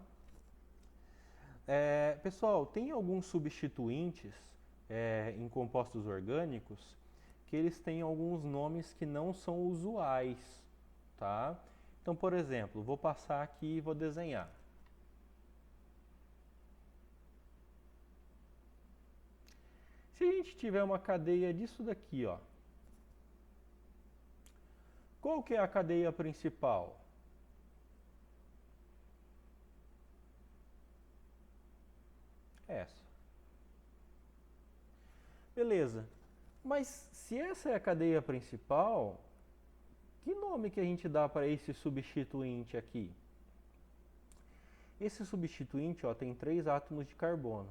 Pessoal, tem alguns substituintes em compostos orgânicos que eles têm alguns nomes que não são usuais, tá? Então, por exemplo, vou passar aqui e vou desenhar. Se a gente tiver uma cadeia disso daqui, ó, qual que é a cadeia principal? Essa. Beleza. Mas se essa é a cadeia principal, que nome que a gente dá para esse substituinte aqui? Esse substituinte, ó, tem 3 átomos de carbono.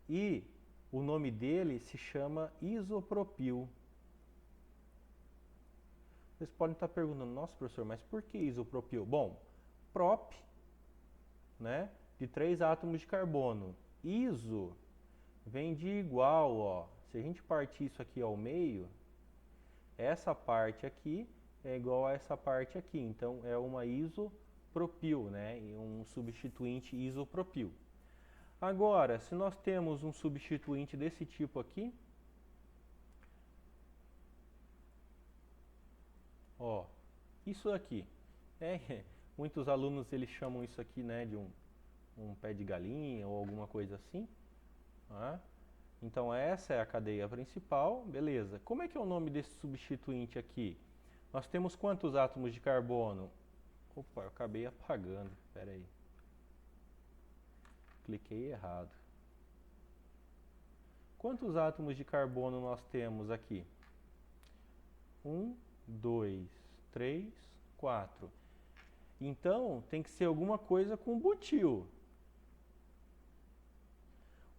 E o nome dele se chama isopropil. Vocês podem estar perguntando, nossa professor, mas por que isopropil? Bom, prop, né, de 3 átomos de carbono. Iso vem de igual, ó. Se a gente partir isso aqui ao meio, essa parte aqui é igual a essa parte aqui. Então é uma isopropil, né, e um substituinte isopropil. Agora, se nós temos um substituinte desse tipo aqui, ó, isso aqui, muitos alunos eles chamam isso aqui, né, de um pé de galinha ou alguma coisa assim, tá? Então essa é a cadeia principal, beleza. Como é que é o nome desse substituinte aqui? Nós temos quantos átomos de carbono? Opa, eu acabei apagando, espera aí. Cliquei errado. Quantos átomos de carbono nós temos aqui? 1, 2, 3, 4. Então, tem que ser alguma coisa com butil.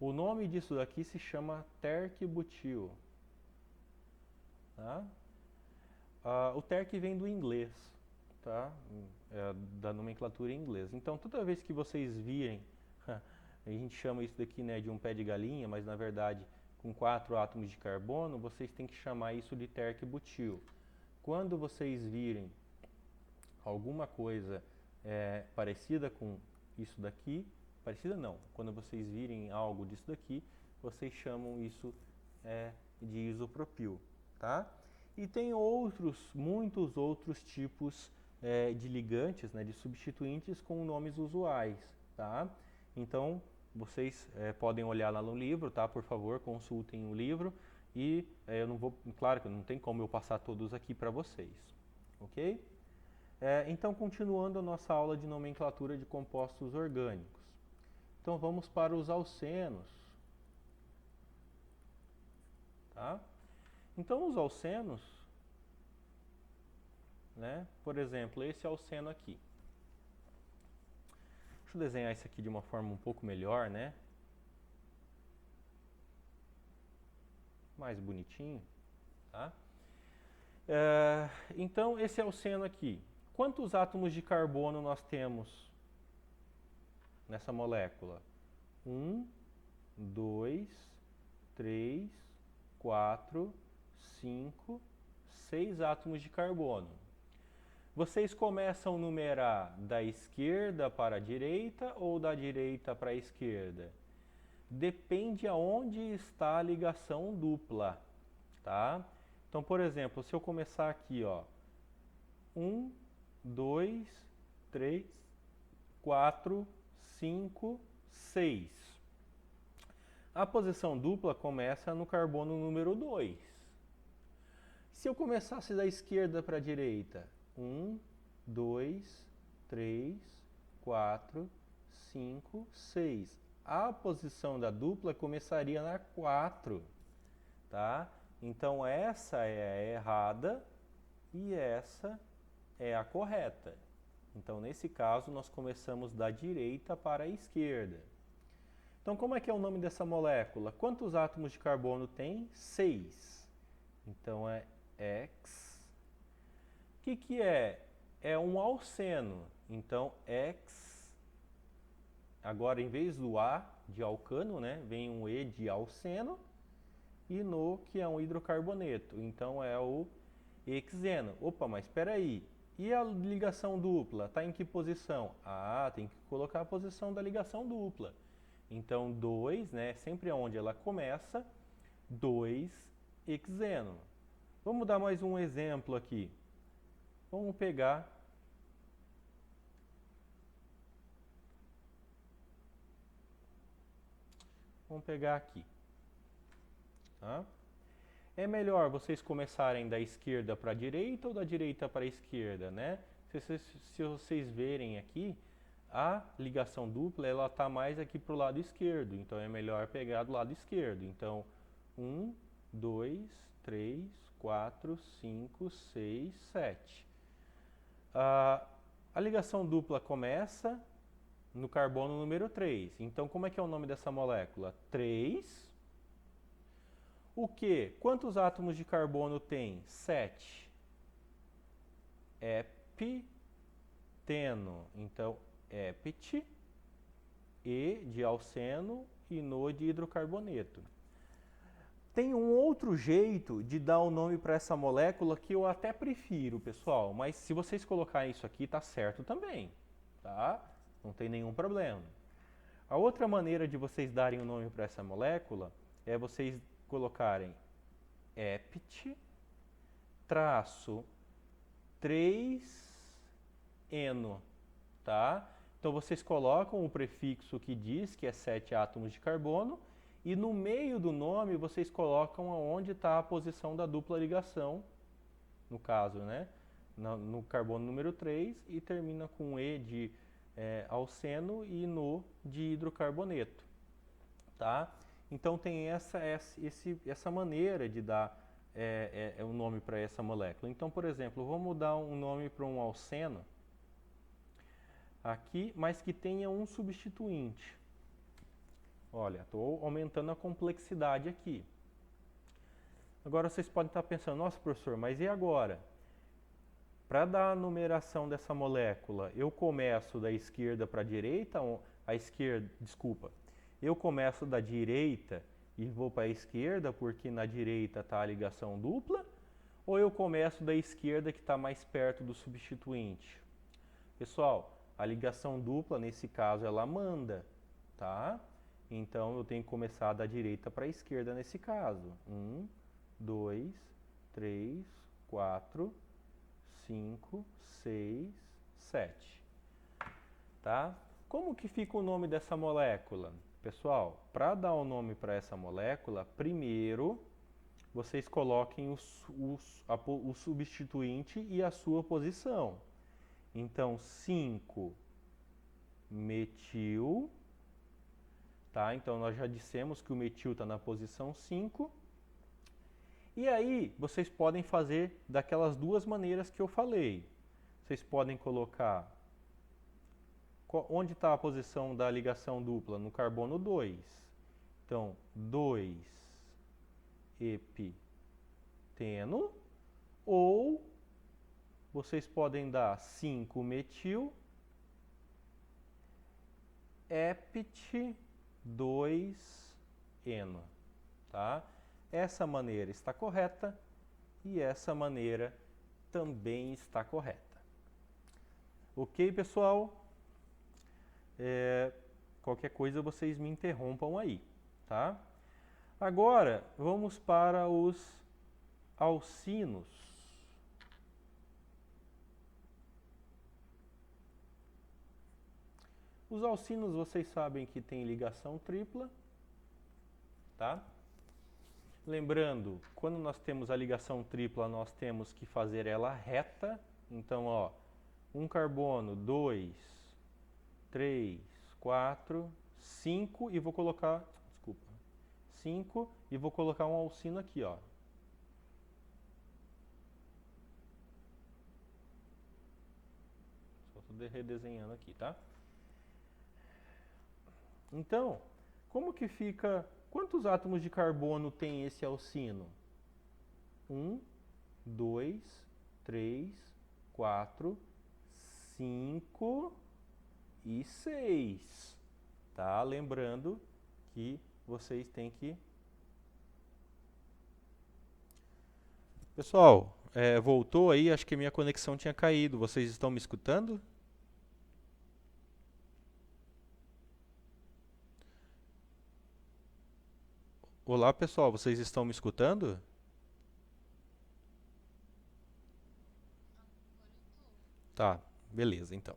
O nome disso daqui se chama terc-butil. Tá? O terc vem do inglês, tá? Da nomenclatura em inglês. Então, toda vez que vocês virem, a gente chama isso daqui, né, de um pé de galinha, mas na verdade com 4 átomos de carbono, vocês têm que chamar isso de terc-butil. Quando vocês virem alguma coisa parecida com isso daqui, parecida não, quando vocês virem algo disso daqui, vocês chamam isso de isopropil, tá? E tem muitos outros tipos de ligantes, né, de substituintes com nomes usuais, tá? Então, vocês podem olhar lá no livro, tá? Por favor, consultem o livro e eu não vou, claro que não tem como eu passar todos aqui para vocês, ok? Então, continuando a nossa aula de nomenclatura de compostos orgânicos. Então, vamos para os alcenos, tá? Então, os alcenos, né? Por exemplo, esse alceno aqui. Deixa eu desenhar isso aqui de uma forma um pouco melhor, né? Mais bonitinho, tá? Então, esse alceno aqui. Quantos átomos de carbono nós temos nessa molécula? 1, 2, 3, 4, 5, 6 átomos de carbono. Vocês começam a numerar da esquerda para a direita ou da direita para a esquerda? Depende aonde está a ligação dupla, tá? Então, por exemplo, se eu começar aqui, ó, 1, 2, 3, 4, 5, 6. A posição dupla começa no carbono número 2. Se eu começasse da esquerda para a direita, 1, 2, 3, 4, 5, 6. A posição da dupla começaria na 4, tá? Então essa é a errada e essa é a correta. Então nesse caso nós começamos da direita para a esquerda. Então como é que é o nome dessa molécula? Quantos átomos de carbono tem? 6. Então é X. O que é? É um alceno. Então X. Agora em vez do A de alcano, né, vem um E de alceno. E no, que é um hidrocarboneto. Então é o hexeno. Opa, mas espera aí. E a ligação dupla? Está em que posição? Ah, tem que colocar a posição da ligação dupla. Então 2, né, sempre onde ela começa, 2 hexeno. Vamos dar mais um exemplo aqui. Vamos pegar aqui. Tá? É melhor vocês começarem da esquerda para a direita ou da direita para a esquerda, né? Se vocês verem aqui, a ligação dupla ela está mais aqui para o lado esquerdo, então é melhor pegar do lado esquerdo. Então, 1, 2, 3, 4, 5, 6, 7. A ligação dupla começa no carbono número 3. Então, como é que é o nome dessa molécula? 3. O que? Quantos átomos de carbono tem? 7. Epiteno. Então, epit, E de alceno e no de hidrocarboneto. Tem um outro jeito de dar o nome para essa molécula que eu até prefiro, pessoal. Mas se vocês colocarem isso aqui, tá certo também, tá? Não tem nenhum problema. A outra maneira de vocês darem o nome para essa molécula é vocês colocarem epit traço 3-eno, tá? Então vocês colocam o prefixo que diz que é 7 átomos de carbono e no meio do nome vocês colocam aonde está a posição da dupla ligação, no caso, né? No carbono número 3 e termina com E de alceno e no de hidrocarboneto, tá? Então tem essa maneira de dar um nome para essa molécula. Então, por exemplo, vamos dar um nome para um alceno aqui, mas que tenha um substituinte. Olha, estou aumentando a complexidade aqui. Agora vocês podem estar pensando, nossa professor, mas e agora? Para dar a numeração dessa molécula, eu começo da esquerda para a direita, eu começo da direita e vou para a esquerda porque na direita está a ligação dupla, ou eu começo da esquerda que está mais perto do substituinte? Pessoal, a ligação dupla nesse caso ela manda, tá? Então eu tenho que começar da direita para a esquerda nesse caso. 1, 2, 3, 4, 5, 6, 7. Tá? Como que fica o nome dessa molécula? Pessoal, para dar o nome para essa molécula, primeiro vocês coloquem o substituinte e a sua posição. Então, 5-metil, tá? Então nós já dissemos que o metil está na posição 5. E aí, vocês podem fazer daquelas duas maneiras que eu falei. Vocês podem colocar onde está a posição da ligação dupla? No carbono 2. Então, 2-epiteno. Ou vocês podem dar 5-metil, epit2-eno. Tá? Essa maneira está correta e essa maneira também está correta. Ok, pessoal? Qualquer coisa vocês me interrompam aí, tá? Agora, vamos para os alcinos. Os alcinos vocês sabem que tem ligação tripla tá? Lembrando, quando nós temos a ligação tripla, nós temos que fazer ela reta. Então, ó, um carbono, 2, 3, 4, 5 e vou colocar, desculpa, 5 e vou colocar um alcino aqui, ó. Só estou redesenhando aqui, tá? Então, como que fica... Quantos átomos de carbono tem esse alcino? 1, 2, 3, 4, 5 e 6. Tá? Lembrando que vocês têm que... Pessoal, voltou aí, acho que minha conexão tinha caído. Vocês estão me escutando? Olá, pessoal, vocês estão me escutando? Tá, beleza, então.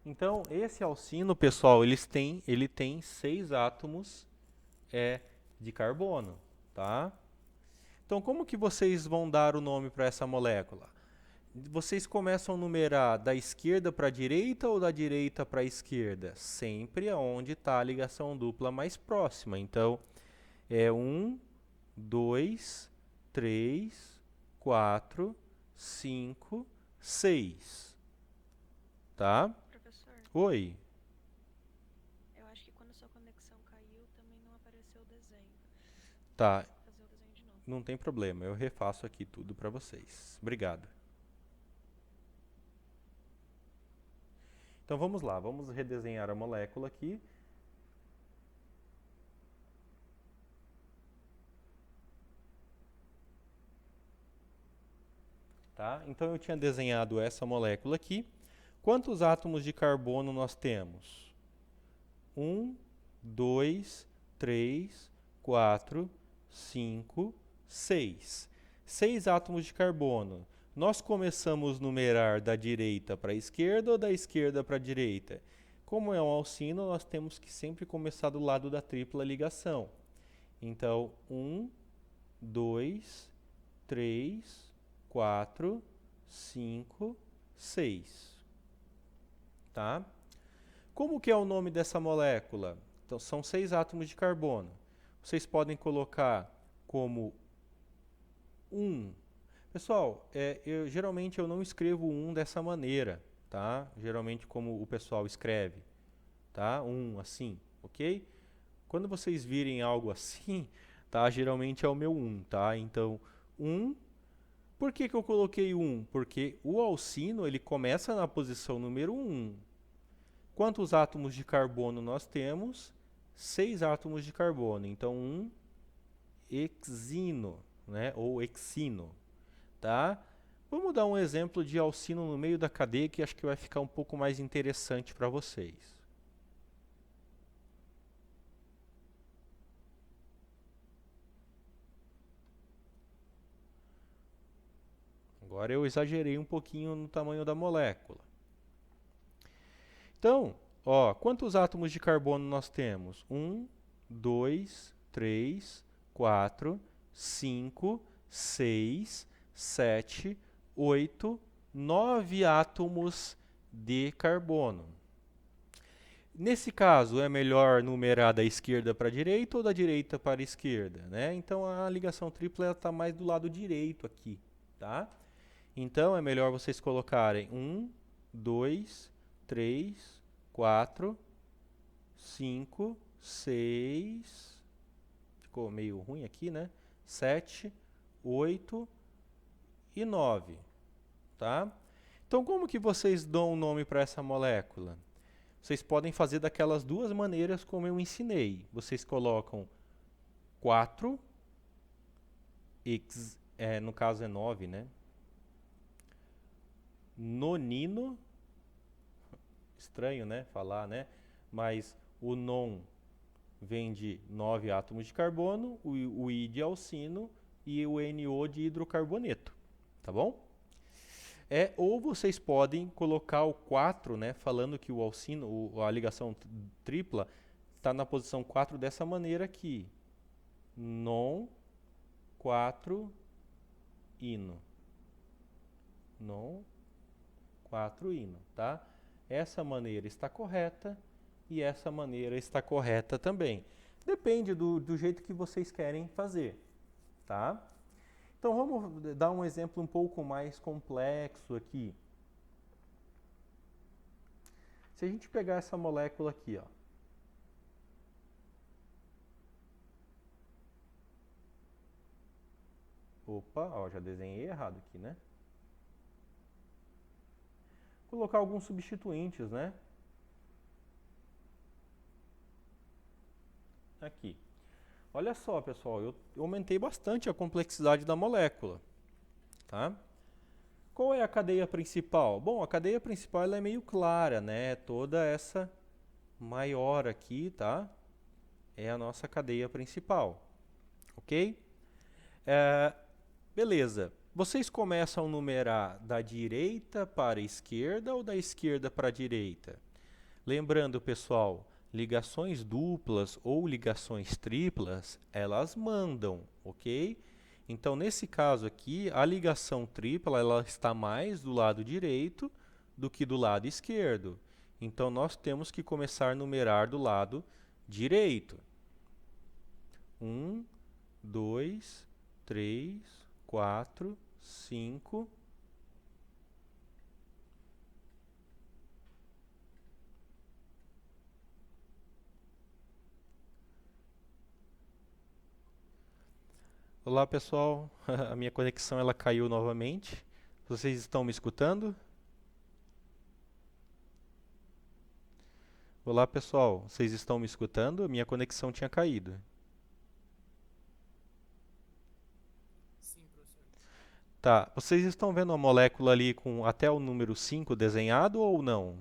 Então, esse alcino, pessoal, ele tem 6 átomos de carbono, tá? Então, como que vocês vão dar o nome para essa molécula? Vocês começam a numerar da esquerda para a direita ou da direita para a esquerda? Sempre aonde está a ligação dupla mais próxima. Então, é 1, 2, 3, 4, 5, 6. Tá? Professor, Oi. eu acho que quando sua conexão caiu, também não apareceu o desenho. Tá, Vou fazer o desenho de novo. não tem problema. Eu refaço aqui tudo para vocês. Obrigado. Então vamos lá, vamos redesenhar a molécula aqui. Tá? Então eu tinha desenhado essa molécula aqui. Quantos átomos de carbono nós temos? 1, 2, 3, 4, 5, 6. 6 átomos de carbono. Nós começamos a numerar da direita para a esquerda ou da esquerda para a direita? Como é um alcino, nós temos que sempre começar do lado da tripla ligação. Então, 1, 2, 3, 4, 5, 6. Tá? Como que é o nome dessa molécula? Então, são 6 átomos de carbono. Vocês podem colocar como 1. Pessoal, geralmente eu não escrevo 1 dessa maneira, tá? Geralmente como o pessoal escreve, tá? 1 assim, ok? Quando vocês virem algo assim, tá? Geralmente é o meu 1, tá? Então, 1. Por que que eu coloquei 1? Porque o alcino, ele começa na posição número 1. Quantos átomos de carbono nós temos? 6 átomos de carbono. Então, 1 hexino, né? Ou hexino, tá? Vamos dar um exemplo de alcino no meio da cadeia que acho que vai ficar um pouco mais interessante para vocês. Agora eu exagerei um pouquinho no tamanho da molécula. Então, ó, quantos átomos de carbono nós temos? 1, 2, 3, 4, 5, 6, 7, 8, 9 átomos de carbono. Nesse caso, é melhor numerar da esquerda para a direita ou da direita para a esquerda, né? Então, a ligação tripla está mais do lado direito aqui, tá? Então, é melhor vocês colocarem 1, 2, 3, 4, 5, 6, ficou meio ruim aqui, né? 7, 8 e 9, tá? Então, como que vocês dão um nome para essa molécula? Vocês podem fazer daquelas duas maneiras como eu ensinei. Vocês colocam 4, no caso é 9, né? Nonino, estranho, né? Falar, né? Mas o non vem de 9 átomos de carbono, o I de alcino e o NO de hidrocarboneto, tá bom? Ou vocês podem colocar o 4, né, falando que o alcino, a ligação tripla, está na posição 4 dessa maneira aqui. Non 4 ino. Non 4 ino, tá? Essa maneira está correta e essa maneira está correta também. Depende do jeito que vocês querem fazer, tá? Então vamos dar um exemplo um pouco mais complexo aqui. Se a gente pegar essa molécula aqui, ó. Opa, ó, já desenhei errado aqui, né? Colocar alguns substituintes, né? Aqui. Olha só, pessoal, eu aumentei bastante a complexidade da molécula, tá? Qual é a cadeia principal? Bom, a cadeia principal ela é meio clara, né? Toda essa maior aqui, tá? É a nossa cadeia principal, ok? Beleza. Vocês começam a numerar da direita para a esquerda ou da esquerda para a direita? Lembrando, pessoal, ligações duplas ou ligações triplas, elas mandam, ok? Então, nesse caso aqui, a ligação tripla ela está mais do lado direito do que do lado esquerdo. Então, nós temos que começar a numerar do lado direito. 1, 2, 3, 4, 5. Olá, pessoal. A minha conexão ela caiu novamente. Vocês estão me escutando? Olá, pessoal. Vocês estão me escutando? A minha conexão tinha caído. Sim, professor. Tá. Vocês estão vendo a molécula ali com até o número 5 desenhado ou não?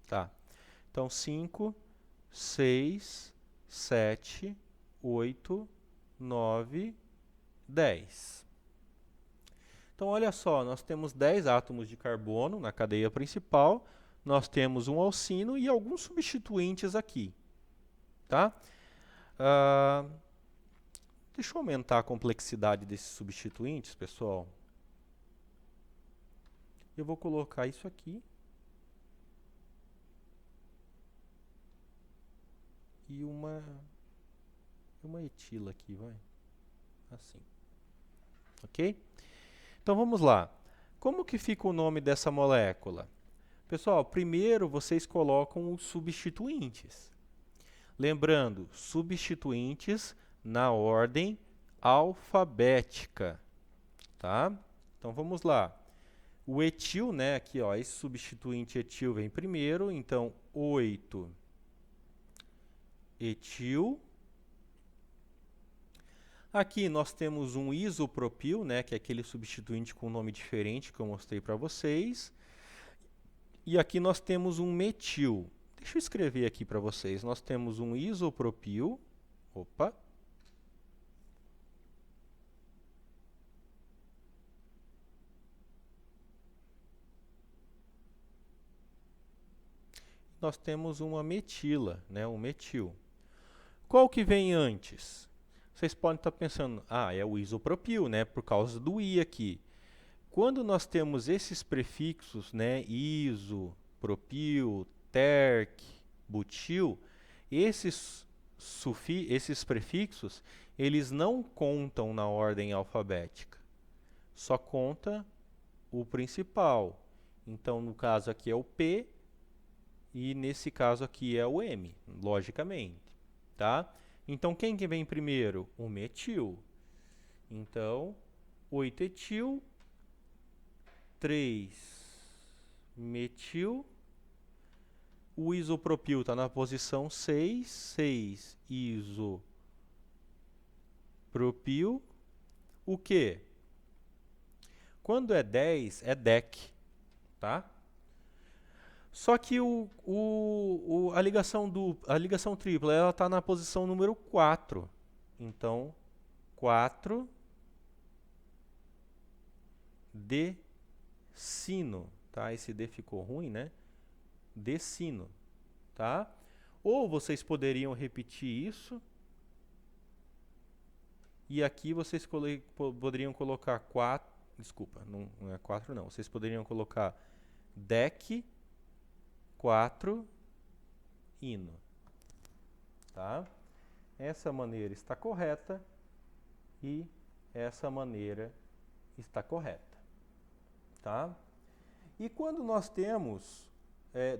Tá. Então, 5, 6, 7, 8, 9, 10. Então, olha só, nós temos 10 átomos de carbono na cadeia principal, nós temos um alcino e alguns substituintes aqui, tá? Deixa eu aumentar a complexidade desses substituintes, pessoal. Eu vou colocar isso aqui. E uma etila aqui, vai. Assim. Ok? Então vamos lá. Como que fica o nome dessa molécula? Pessoal, primeiro vocês colocam os substituintes. Lembrando, substituintes na ordem alfabética, tá? Então vamos lá. O etil, né, aqui ó, esse substituinte etil vem primeiro, então 8 etil. Aqui nós temos um isopropil, né, que é aquele substituinte com nome diferente que eu mostrei para vocês. E aqui nós temos um metil. Deixa eu escrever aqui para vocês. Nós temos um isopropil. Opa. Nós temos uma metila, né, um metil. Qual que vem antes? Vocês podem estar pensando, é o isopropil, né, por causa do I aqui. Quando nós temos esses prefixos, né, iso, propil, terc, butil, esses prefixos, eles não contam na ordem alfabética. Só conta o principal. Então, no caso aqui é o P e nesse caso aqui é o M, logicamente, tá? Então, quem que vem primeiro? O metil. Então, 8 etil, 3 metil. O isopropil está na posição 6, 6 isopropil. O que? Quando é 10, é dec, tá? Só que a ligação tripla ela está na posição número 4. Então, 4 de sino, tá? Esse D ficou ruim, né? Decino, tá? Ou vocês poderiam repetir isso. E aqui vocês poderiam colocar 4, desculpa, não é 4 não. Vocês poderiam colocar dec 4 ino, tá? Essa maneira está correta e essa maneira está correta, tá? E quando nós temos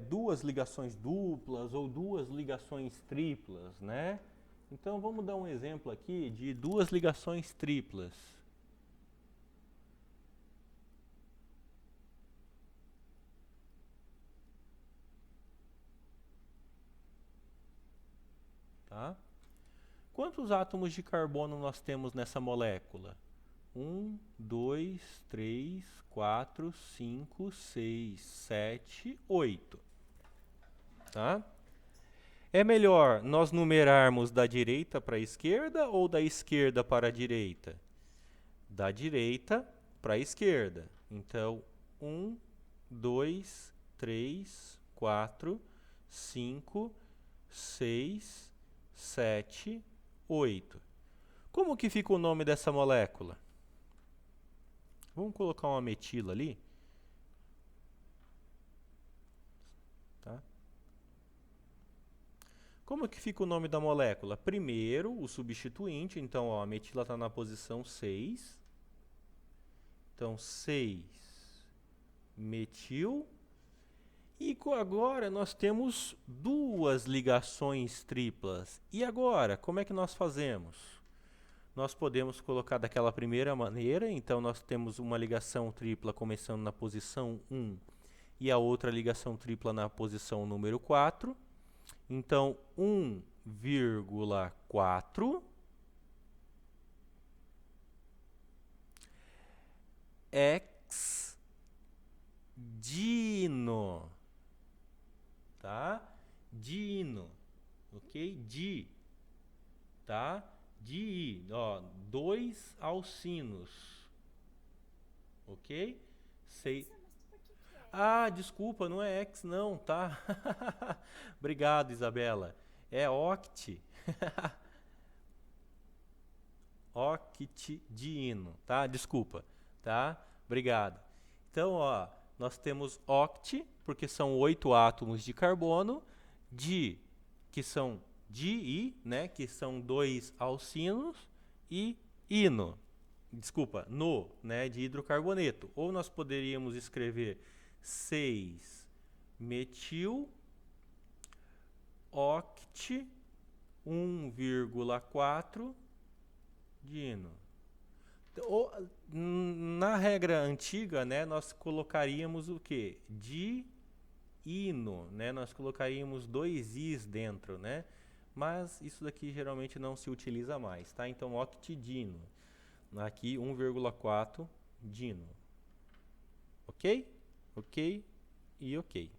duas ligações duplas ou duas ligações triplas, né? Então vamos dar um exemplo aqui de duas ligações triplas. Tá? Quantos átomos de carbono nós temos nessa molécula? 1, 2, 3, 4, 5, 6, 7, 8. Tá? É melhor nós numerarmos da direita para a esquerda ou da esquerda para a direita? Da direita para a esquerda. Então, 1, 2, 3, 4, 5, 6, 7, 8. Como que fica o nome dessa molécula? Vamos colocar uma metila ali. Tá? Como que fica o nome da molécula? Primeiro, o substituinte. Então, ó, a metila está na posição 6. Então, 6 metil. E agora nós temos duas ligações triplas. E agora, como é que nós fazemos? Nós podemos colocar daquela primeira maneira. Então, nós temos uma ligação tripla começando na posição 1 e a outra ligação tripla na posição número 4. Então, 1,4 ex-dino, tá? Dino, ok? Di, tá? Di, ó, 2 alcinos, ok? Sei. Ah, desculpa, não é ex não, tá? Obrigado, Isabela. É oct. Octidino, tá? Desculpa, tá? Obrigado. Então, ó, nós temos oct, porque são 8 átomos de carbono, di, que são di, né, que são 2 alcinos, e ino, desculpa, no, né, de hidrocarboneto. Ou nós poderíamos escrever 6 metil oct 1,4 dino. Na regra antiga, né, nós colocaríamos o quê? Di-ino, né? Nós colocaríamos 2 i's dentro, né? Mas isso daqui geralmente não se utiliza mais, tá? Então, octidino. Aqui, 1,4 dino. Ok? Ok e ok.